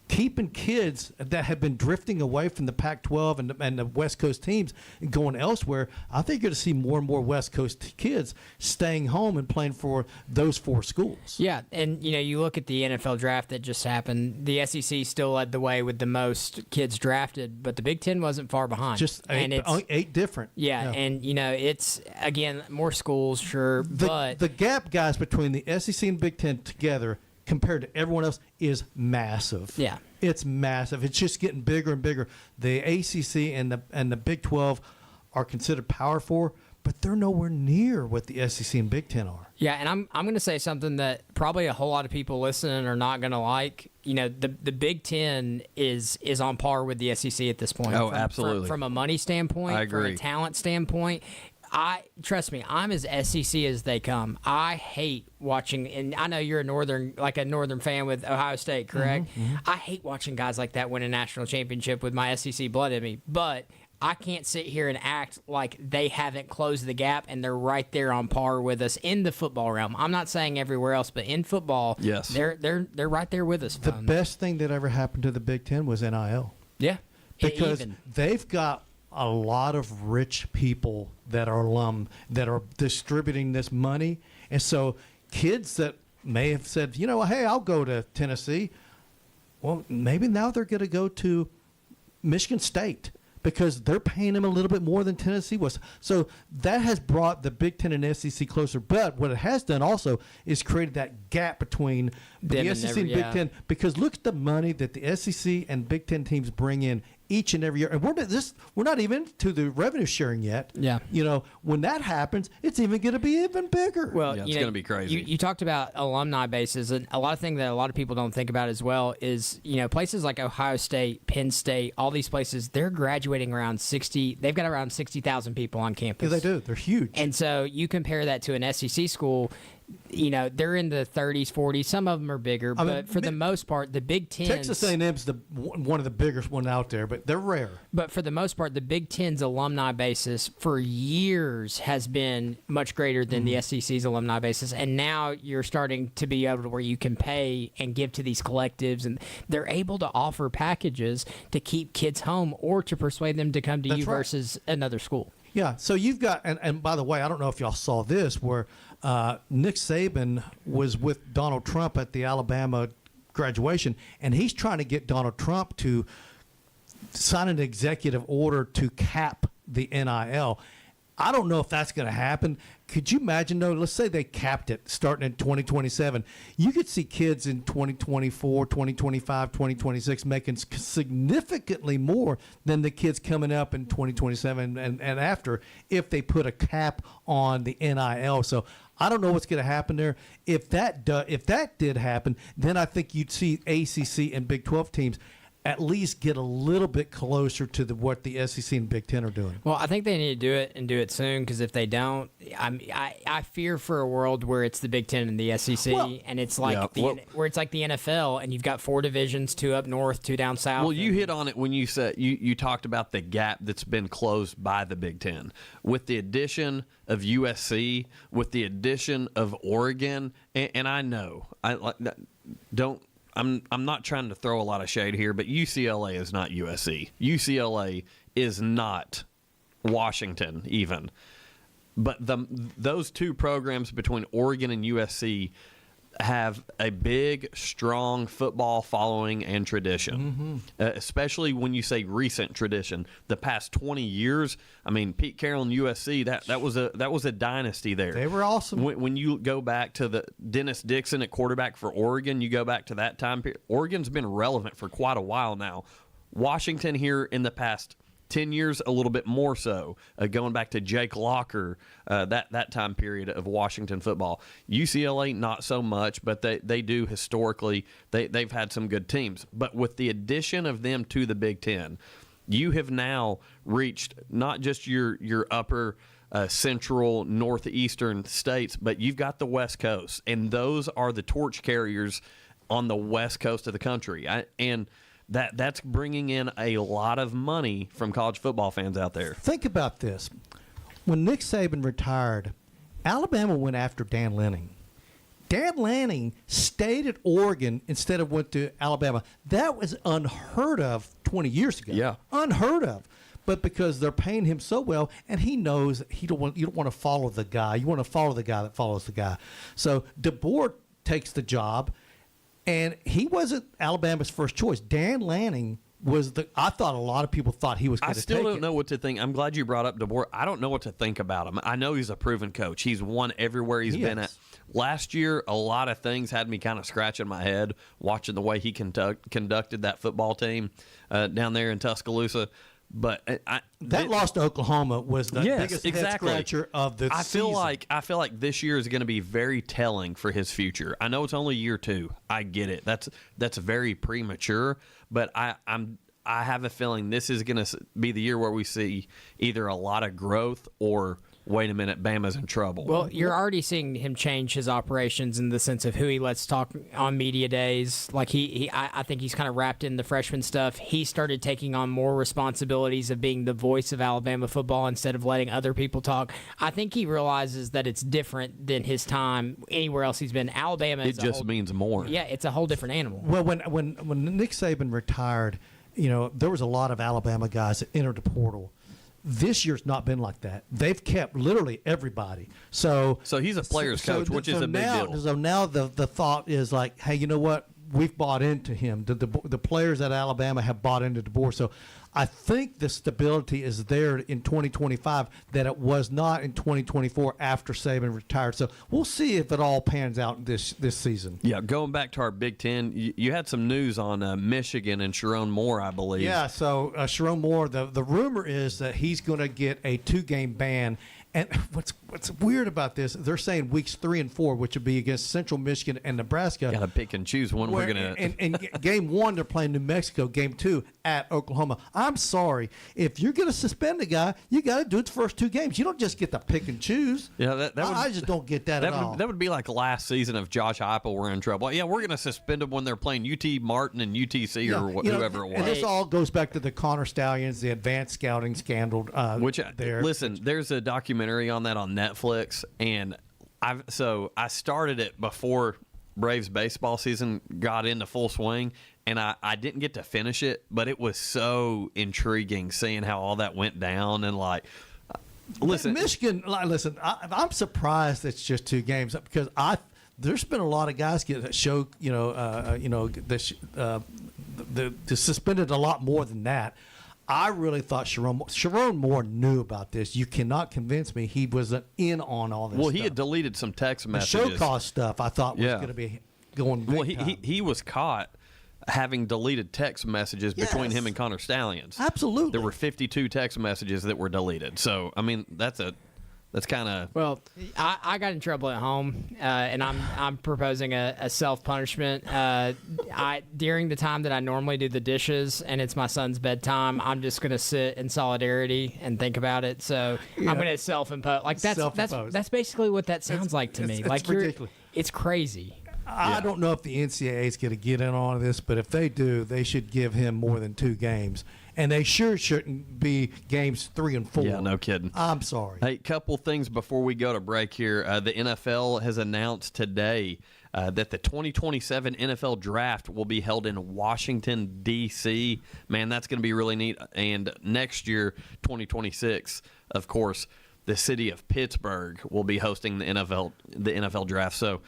keeping kids that have been drifting away from the Pac-12 and the West Coast teams and going elsewhere. I think you're going to see more and more West Coast kids staying home and playing for those 4 schools. Yeah, and you look at the NFL draft that just happened. The SEC still led the way with the most kids drafted, but the Big Ten wasn't far behind. Just 8 different. Yeah, and it's again more schools, sure, but the gap, guys, between the SEC and Big Ten together compared to everyone else is massive. Yeah. It's massive. It's just getting bigger and bigger. The ACC and the Big 12 are considered Power 4, but they're nowhere near what the SEC and Big 10 are. Yeah, and I'm going to say something that probably a whole lot of people listening are not going to like. The Big 10 is on par with the SEC at this point. Oh, absolutely. From a money standpoint, I agree. from a talent standpoint. Trust me, I'm as SEC as they come. I hate watching, and I know you're a northern fan with Ohio State, correct? Mm-hmm. I hate watching guys like that win a national championship with my SEC blood in me, but I can't sit here and act like they haven't closed the gap and they're right there on par with us in the football realm. I'm not saying everywhere else, but in football, yes, they're right there with us. The best thing that ever happened to the Big Ten was NIL. Yeah. because they've got a lot of rich people that are alum that are distributing this money. And so kids that may have said, hey, I'll go to Tennessee. Well, maybe now they're going to go to Michigan State because they're paying them a little bit more than Tennessee was. So that has brought the Big Ten and SEC closer. But what it has done also is created that gap between the SEC and Big Ten. Because look at the money that the SEC and Big Ten teams bring in each and every year. And we're not even to the revenue sharing yet. Yeah. When that happens, it's even going to be even bigger. Well, it's going to be crazy. You talked about alumni bases, and a lot of things that a lot of people don't think about as well is, places like Ohio State, Penn State, all these places, they're graduating around 60. They've got around 60,000 people on campus. Yeah, they do. They're huge. And so you compare that to an SEC school. They're in the 30s, 40s. Some of them are bigger, but for the most part, the Big Ten. Texas A&M's one of the biggest one out there, but they're rare. But for the most part, the Big Ten's alumni basis for years has been much greater than the SEC's alumni basis, and now you're starting to be able to where you can pay and give to these collectives, and they're able to offer packages to keep kids home or to persuade them to come to you versus another school. Yeah, so you've got, and by the way, I don't know if y'all saw this, where Nick Saban was with Donald Trump at the Alabama graduation, and he's trying to get Donald Trump to sign an executive order to cap the NIL. I don't know if that's going to happen. Could you imagine, though, let's say they capped it starting in 2027. You could see kids in 2024, 2025, 2026 making significantly more than the kids coming up in 2027 and after if they put a cap on the NIL. So I don't know what's going to happen there. If that did happen, then I think you'd see ACC and Big 12 teams at least get a little bit closer to what the SEC and Big Ten are doing. Well, I think they need to do it and do it soon, because if they don't, I fear for a world where it's the Big Ten and the SEC, and it's like where it's like the NFL, and you've got 4 divisions, 2 up north, 2 down south. Well, you hit on it when you said you talked about the gap that's been closed by the Big Ten with the addition of USC, with the addition of Oregon, and I know I'm not trying to throw a lot of shade here, but UCLA is not USC. UCLA is not Washington even. But those 2 programs between Oregon and USC have a big, strong football following and tradition, especially when you say recent tradition. The past 20 years, I mean, Pete Carroll and USC, that was a dynasty there. They were awesome. When you go back to the Dennis Dixon at quarterback for Oregon, you go back to that time period. Oregon's been relevant for quite a while now. Washington here in the past 10 years, a little bit more so, going back to Jake Locker, that time period of Washington football. UCLA, not so much, but they do historically. They've had some good teams. But with the addition of them to the Big Ten, you have now reached not just your upper central, northeastern states, but you've got the West Coast. And those are the torch carriers on the West Coast of the country. That's bringing in a lot of money from college football fans out there. Think about this. When Nick Saban retired, Alabama went after Dan Lanning. Dan Lanning stayed at Oregon instead of went to Alabama. That was unheard of 20 years ago. Yeah. Unheard of. But because they're paying him so well, and he knows you don't want to follow the guy. You want to follow the guy that follows the guy. So DeBoer takes the job. And he wasn't Alabama's first choice. Dan Lanning was I thought a lot of people thought he was going to take it. I still don't know what to think. I'm glad you brought up DeBoer. I don't know what to think about him. I know he's a proven coach. He's won everywhere he's been at. Last year, a lot of things had me kind of scratching my head watching the way he conducted that football team down there in Tuscaloosa. But that loss to Oklahoma was the biggest head scratcher of the season. I feel like this year is going to be very telling for his future. I know it's only year 2. I get it. That's very premature. But I have a feeling this is going to be the year where we see either a lot of growth or, wait a minute, Bama's in trouble. Well, you're already seeing him change his operations in the sense of who he lets talk on media days. Like I think he's kind of wrapped in the freshman stuff. He started taking on more responsibilities of being the voice of Alabama football instead of letting other people talk. I think he realizes that it's different than his time anywhere else he's been. Alabama it just means more. Yeah, it's a whole different animal. Well, when Nick Saban retired, there was a lot of Alabama guys that entered the portal. This year's not been like that. They've kept literally everybody. So he's a player's coach, which is a big deal. So now the thought is like, hey, you know what? We've bought into him. The players at Alabama have bought into the board. So I think the stability is there in 2025 that it was not in 2024 after Saban retired. So we'll see if it all pans out this season. Yeah, going back to our Big Ten, you had some news on Michigan and Sharon Moore, I believe. Yeah, so Sharon Moore, the rumor is that he's going to get a 2-game ban. And what's weird about this, they're saying weeks 3 and 4, which would be against Central Michigan and Nebraska. Got to pick and choose one we're going to. And game 1, they're playing New Mexico. Game 2 at Oklahoma. I'm sorry. If you're going to suspend a guy, you got to do it the first 2 games. You don't just get to pick and choose. Yeah, I just don't get that at all. That would be like last season if Josh Heupel were in trouble. Yeah, we're going to suspend him when they're playing UT Martin and UTC or whoever it was. And this all goes back to the Connor Stallions, the advanced scouting scandal. Listen, there's a documentary on that on Netflix, and I started it before Braves baseball season got into full swing, and I didn't get to finish it, but it was so intriguing seeing how all that went down. And Michigan, I'm surprised it's just 2 games because there's been a lot of guys that show suspended a lot more than that. I really thought Sharon Moore knew about this. You cannot convince me he wasn't in on all this. Well, stuff. He had deleted some text messages. The show cause stuff I thought was going to be going big time. He was caught having deleted text messages between him and Connor Stallions. Absolutely. There were 52 text messages that were deleted. So, I mean, that's kind of... Well, I got in trouble at home, and I'm proposing a self-punishment. During the time that I normally do the dishes and it's my son's bedtime, I'm just going to sit in solidarity and think about it. So I'm going to self-impose. Like that's basically what that sounds like to me. It's ridiculous. It's crazy. I don't know if the NCAA is going to get in on this, but if they do, they should give him more than 2 games. And they sure shouldn't be games 3 and 4. Yeah, no kidding. I'm sorry. Hey, couple things before we go to break here. The NFL has announced today that the 2027 NFL Draft will be held in Washington, D.C. Man, that's going to be really neat. And next year, 2026, of course, the city of Pittsburgh will be hosting the NFL Draft. So,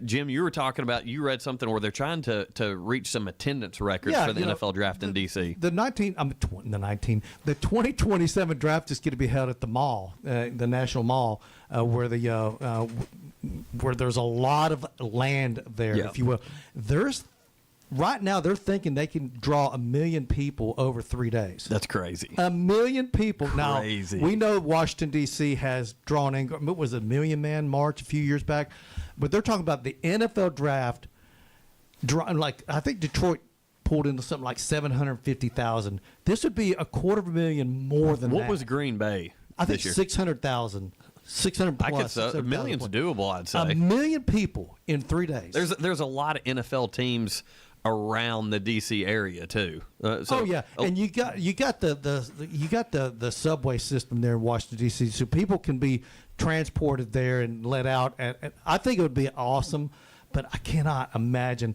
Jim, you were talking about, you read something where they're trying to reach some attendance records for the NFL Draft in D.C. The 2027 draft is going to be held at the mall, the National Mall, where there's a lot of land there, if you will. Right now, they're thinking they can draw 1 million people over 3 days. That's crazy. 1 million people. Crazy. Now, we know Washington, D.C. has drawn in, it was a Million Man March a few years back, but they're talking about the NFL Draft. I think Detroit pulled into something like 750,000. This would be 250,000 more than that. What was Green Bay? I think 600,000. 600 plus. A million's doable, I'd say. 1 million people in 3 days. There's a lot of NFL teams around the DC area too. And you got the subway system there in Washington DC, so people can be transported there and let out. And I think it would be awesome, but I cannot imagine.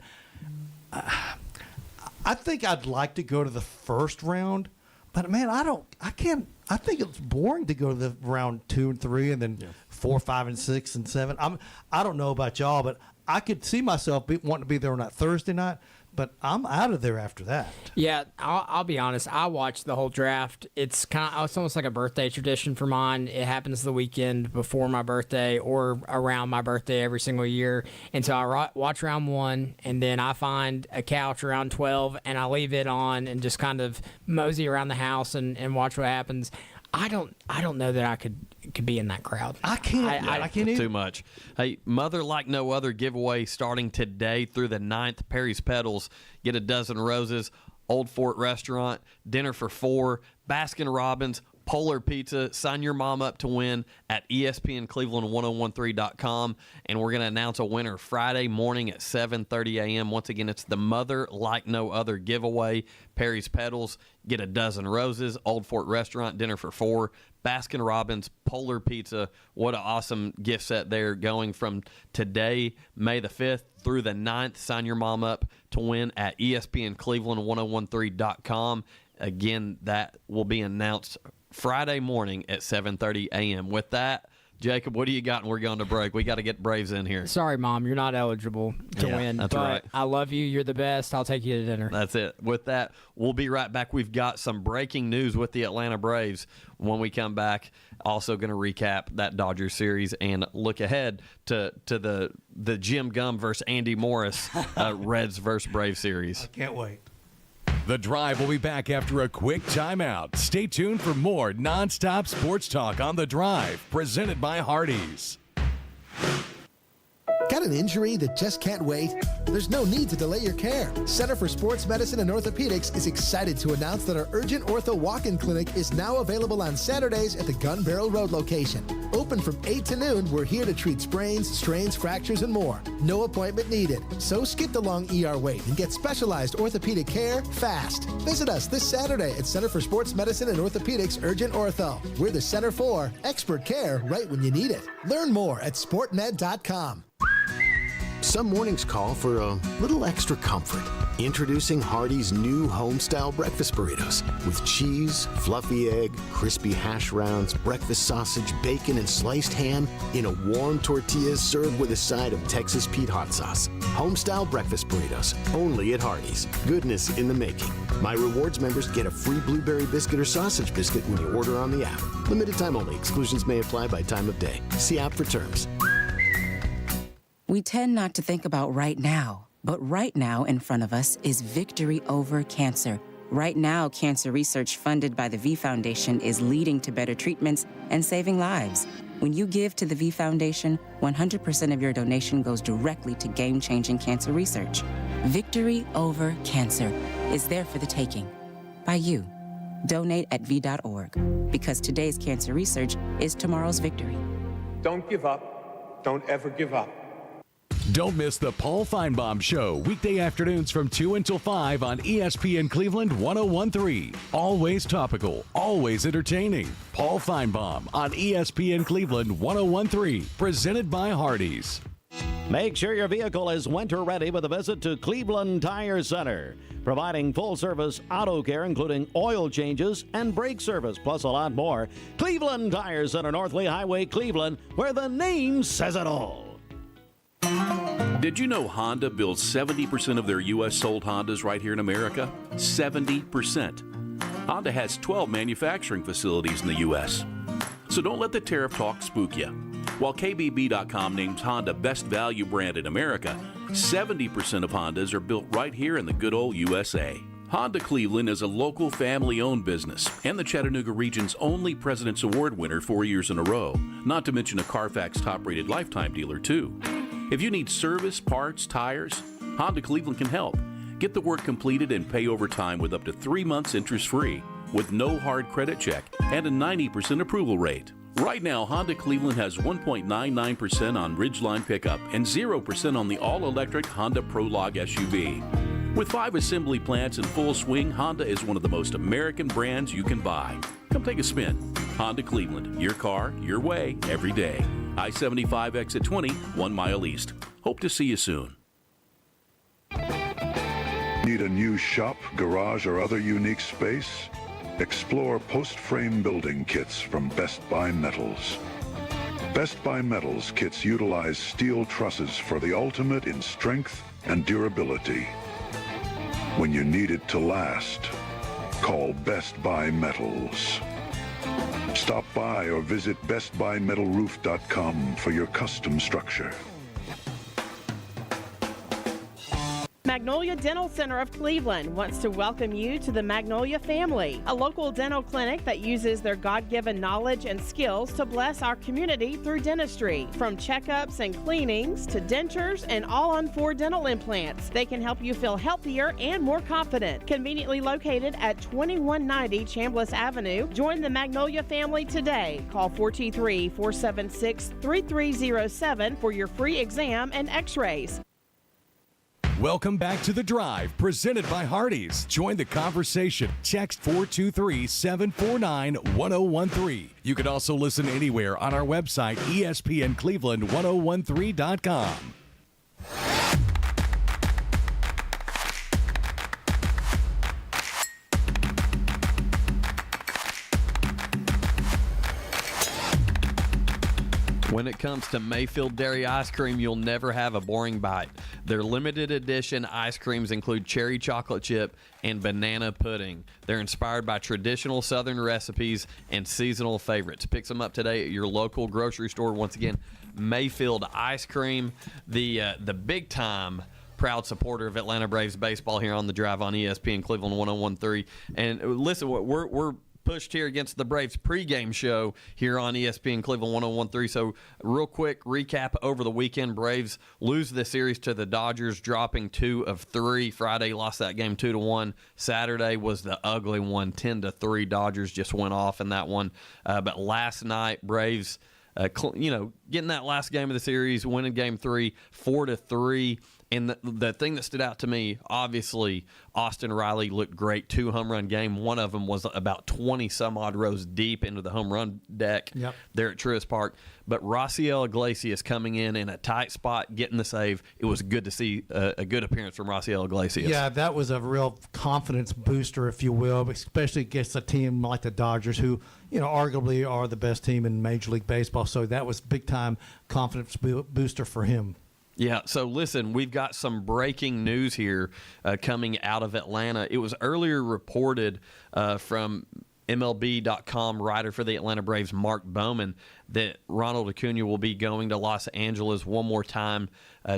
I think I'd like to go to the first round, but man, I can't. I think it's boring to go to the round 2 and 3 and then 4, 5, and 6 and 7. I don't know about y'all, but I could see myself wanting to be there on that Thursday night, but I'm out of there after that. Yeah, I'll be honest. I watched the whole draft. It's almost like a birthday tradition for mine. It happens the weekend before my birthday or around my birthday every single year. And so I watch round 1, and then I find a couch around 12, and I leave it on and just kind of mosey around the house and watch what happens. I don't know that I could be in that crowd. I can't. I can't either. Too much. Hey, Mother Like No Other giveaway starting today through the 9th. Perry's Petals. Get a dozen roses. Old Fort Restaurant. Dinner for 4. Baskin Robbins. Polar Pizza. Sign your mom up to win at ESPNCleveland1013.com, and we're going to announce a winner Friday morning at 7:30 a.m. Once again, it's the Mother Like No Other giveaway. Perry's Petals, get a dozen roses. Old Fort Restaurant, dinner for 4. Baskin Robbins, Polar Pizza. What an awesome gift set there, going from today, May the 5th, through the 9th. Sign your mom up to win at ESPNCleveland1013.com. Again, that will be announced Friday morning at 7:30 a.m. With that, Jacob, what do you got? And we're going to break. We got to get Braves in here. Sorry, Mom, you're not eligible to win. That's but right. I love you. You're the best. I'll take you to dinner. That's it. With that, we'll be right back. We've got some breaking news with the Atlanta Braves when we come back. Also going to recap that Dodgers series and look ahead to the Jim Gum versus Andy Morris Reds versus Braves series. I can't wait. The Drive will be back after a quick timeout. Stay tuned for more nonstop sports talk on The Drive, presented by Hardees. Got an injury that just can't wait? There's no need to delay your care. Center for Sports Medicine and Orthopedics is excited to announce that our Urgent Ortho Walk-In Clinic is now available on Saturdays at the Gun Barrel Road location. Open from 8 to noon, we're here to treat sprains, strains, fractures, and more. No appointment needed. So skip the long ER wait and get specialized orthopedic care fast. Visit us this Saturday at Center for Sports Medicine and Orthopedics Urgent Ortho. We're the center for expert care right when you need it. Learn more at sportmed.com. Some mornings call for a little extra comfort. Introducing Hardee's new home-style breakfast burritos with cheese, fluffy egg, crispy hash browns, breakfast sausage, bacon, and sliced ham in a warm tortilla served with a side of Texas Pete hot sauce. Home-style breakfast burritos, only at Hardee's. Goodness in the making. My Rewards members get a free blueberry biscuit or sausage biscuit when you order on the app. Limited time only. Exclusions may apply by time of day. See app for terms. We tend not to think about right now, but right now in front of us is victory over cancer. Right now, cancer research funded by the V Foundation is leading to better treatments and saving lives. When you give to the V Foundation, 100% of your donation goes directly to game-changing cancer research. Victory over cancer is there for the taking by you. Donate at V.org, because today's cancer research is tomorrow's victory. Don't give up. Don't ever give up. Don't miss the Paul Feinbaum Show, weekday afternoons from 2 until 5 on ESPN Cleveland 1013. Always topical, always entertaining. Paul Feinbaum on ESPN Cleveland 1013, presented by Hardees. Make sure your vehicle is winter ready with a visit to Cleveland Tire Center, providing full-service auto care, including oil changes and brake service, plus a lot more. Cleveland Tire Center, North Lee Highway, Cleveland, where the name says it all. Did you know Honda builds 70% of their U.S. sold Hondas right here in America? 70%. Honda has 12 manufacturing facilities in the U.S. So don't let the tariff talk spook you. While KBB.com names Honda Best Value Brand in America, 70% of Hondas are built right here in the good old USA. Honda Cleveland is a local family-owned business and the Chattanooga region's only President's Award winner 4 years in a row, not to mention a Carfax top-rated lifetime dealer, too. If you need service, parts, tires, Honda Cleveland can help. Get the work completed and pay over time with up to 3 months interest-free, with no hard credit check and a 90% approval rate. Right now, Honda Cleveland has 1.99% on Ridgeline pickup and 0% on the all-electric Honda Prologue SUV. With 5 assembly plants in full swing, Honda is one of the most American brands you can buy. Come take a spin. Honda Cleveland, your car, your way, every day. I-75 exit 20, 1 mile east. Hope to see you soon. Need a new shop, garage, or other unique space? Explore post-frame building kits from Best Buy Metals. Best Buy Metals kits utilize steel trusses for the ultimate in strength and durability. When you need it to last, call Best Buy Metals. Stop by or visit bestbuymetalroof.com for your custom structure. Magnolia Dental Center of Cleveland wants to welcome you to the Magnolia family, a local dental clinic that uses their God-given knowledge and skills to bless our community through dentistry. From checkups and cleanings to dentures and all-on-4 dental implants, they can help you feel healthier and more confident. Conveniently located at 2190 Chambliss Avenue, join the Magnolia family today. Call 423-476-3307 for your free exam and x-rays. Welcome back to The Drive, presented by Hardees. Join the conversation. Text 423-749-1013. You can also listen anywhere on our website, ESPNCleveland1013.com. When it comes to Mayfield Dairy Ice Cream, you'll never have a boring bite. Their limited edition ice creams include cherry chocolate chip and banana pudding. They're inspired by traditional Southern recipes and seasonal favorites. Pick some up today at your local grocery store. Once again, Mayfield Ice Cream, the big time proud supporter of Atlanta Braves baseball here on The Drive on ESPN Cleveland 101.3. And listen, we're pushed here against the Braves pregame show here on ESPN Cleveland 101.3. So real quick recap over the weekend. Braves lose the series to the Dodgers, dropping 2 of 3. Friday lost that game 2-1. Saturday was the ugly one, 10-3. Dodgers just went off in that one. But last night, Braves, getting that last game of the series, winning game 3, 4-3. And the thing that stood out to me, obviously, Austin Riley looked great. 2 home run game. One of them was about 20-some-odd rows deep into the home run deck there at Truist Park. But Raciel Iglesias coming in a tight spot, getting the save. It was good to see a good appearance from Raciel Iglesias. Yeah, that was a real confidence booster, if you will, especially against a team like the Dodgers, who, arguably are the best team in Major League Baseball. So that was big-time confidence booster for him. Yeah, so listen, we've got some breaking news here coming out of Atlanta. It was earlier reported from MLB.com writer for the Atlanta Braves, Mark Bowman, that Ronald Acuna will be going to Los Angeles one more time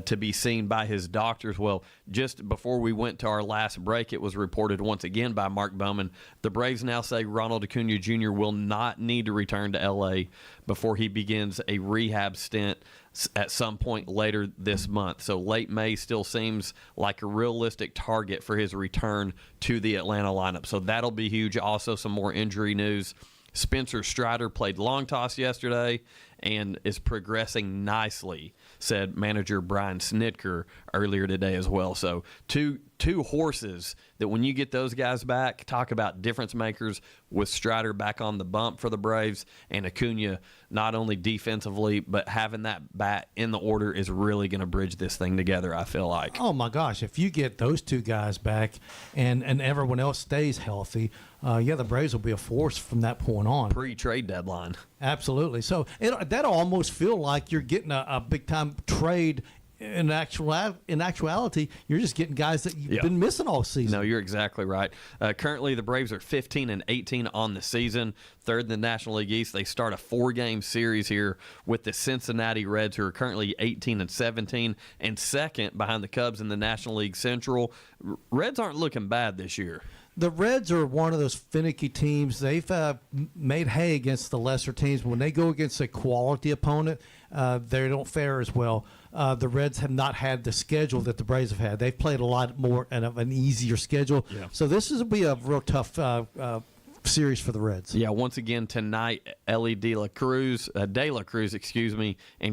to be seen by his doctors. Well, just before we went to our last break, it was reported once again by Mark Bowman. The Braves now say Ronald Acuna Jr. will not need to return to L.A. before he begins a rehab stint at some point later this month. So late May still seems like a realistic target for his return to the Atlanta lineup. So that'll be huge. Also, some more injury news. Spencer Strider played long toss yesterday and is progressing nicely, said manager Brian Snitker earlier today as well. So two horses that when you get those guys back, talk about difference makers, with Strider back on the bump for the Braves and Acuna not only defensively, but having that bat in the order is really going to bridge this thing together, I feel like. Oh, my gosh. If you get those two guys back and everyone else stays healthy, the Braves will be a force from that point on. Pre-trade deadline. Absolutely. So that'll almost feel like you're getting a big-time trade. In actuality, you're just getting guys that you've been missing all season. No, you're exactly right. Currently, the Braves are 15-18 on the season, third in the National League East. They start a 4-game series here with the Cincinnati Reds, who are currently 18-17, and second behind the Cubs in the National League Central. Reds aren't looking bad this year. The Reds are one of those finicky teams. They've made hay against the lesser teams. When they go against a quality opponent, they don't fare as well. The Reds have not had the schedule that the Braves have had. They've played a lot more and of an easier schedule. Yeah. So this will be a real tough series for the Reds. Yeah, once again tonight, Ellie De La Cruz, and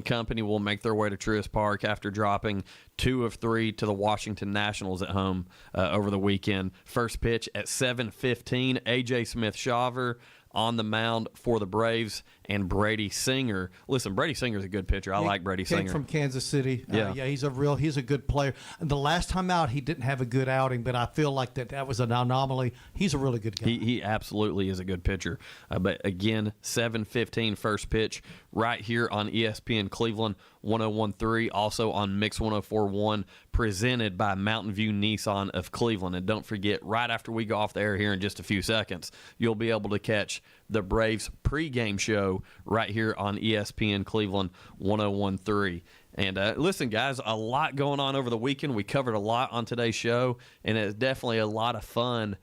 company will make their way to Truist Park after dropping 2 of 3 to the Washington Nationals at home over the weekend. First pitch at 7:15. A.J. Smith-Shawver on the mound for the Braves, and Brady Singer. Listen, Brady Singer's a good pitcher. I like Brady Singer. From Kansas City. Yeah. He's a good player. And the last time out, he didn't have a good outing, but I feel like that was an anomaly. He's a really good guy. He absolutely is a good pitcher. But again, 7:15 first pitch right here on ESPN Cleveland 1013, also on Mix 1041, presented by Mountain View Nissan of Cleveland. And don't forget, right after we go off the air here in just a few seconds, you'll be able to catch the Braves pregame show right here on ESPN Cleveland 1013. And listen, guys, a lot going on over the weekend. We covered a lot on today's show, and it's definitely a lot of fun.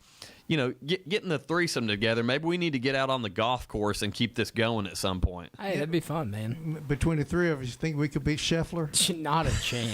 You know, getting the threesome together. Maybe we need to get out on the golf course and keep this going at some point. Hey, that'd be fun, man. Between the three of us, you think we could beat Scheffler? Not a chance.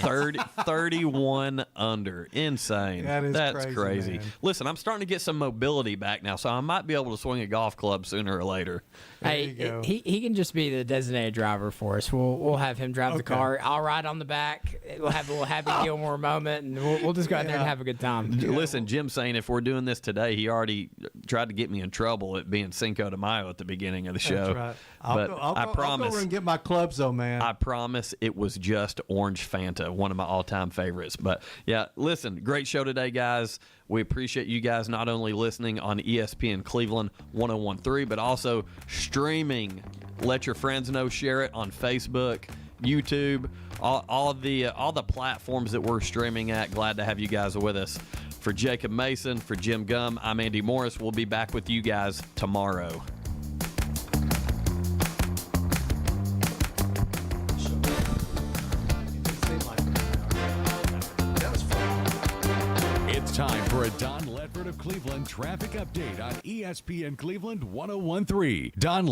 31 under. Insane. That's crazy. Man. Listen, I'm starting to get some mobility back now, so I might be able to swing a golf club sooner or later. Hey, he can just be the designated driver for us. We'll have him drive the car. I'll ride on the back. We'll have a little Happy Gilmore moment, and we'll just go out there and have a good time. Listen, Jim's saying if we're doing this today, he already tried to get me in trouble at being Cinco de Mayo at the beginning of the show. That's right. I promise. I'll go and get my clubs, though, man. I promise it was just Orange Fanta, one of my all-time favorites. But, yeah, listen, great show today, guys. We appreciate you guys not only listening on ESPN Cleveland 1013, but also streaming. Let your friends know, share it on Facebook, YouTube, all the platforms that we're streaming at. Glad to have you guys with us. For Jacob Mason, for Jim Gum, I'm Andy Morris. We'll be back with you guys tomorrow. It's time for a Don Ledford of Cleveland traffic update on ESPN Cleveland 1013. Don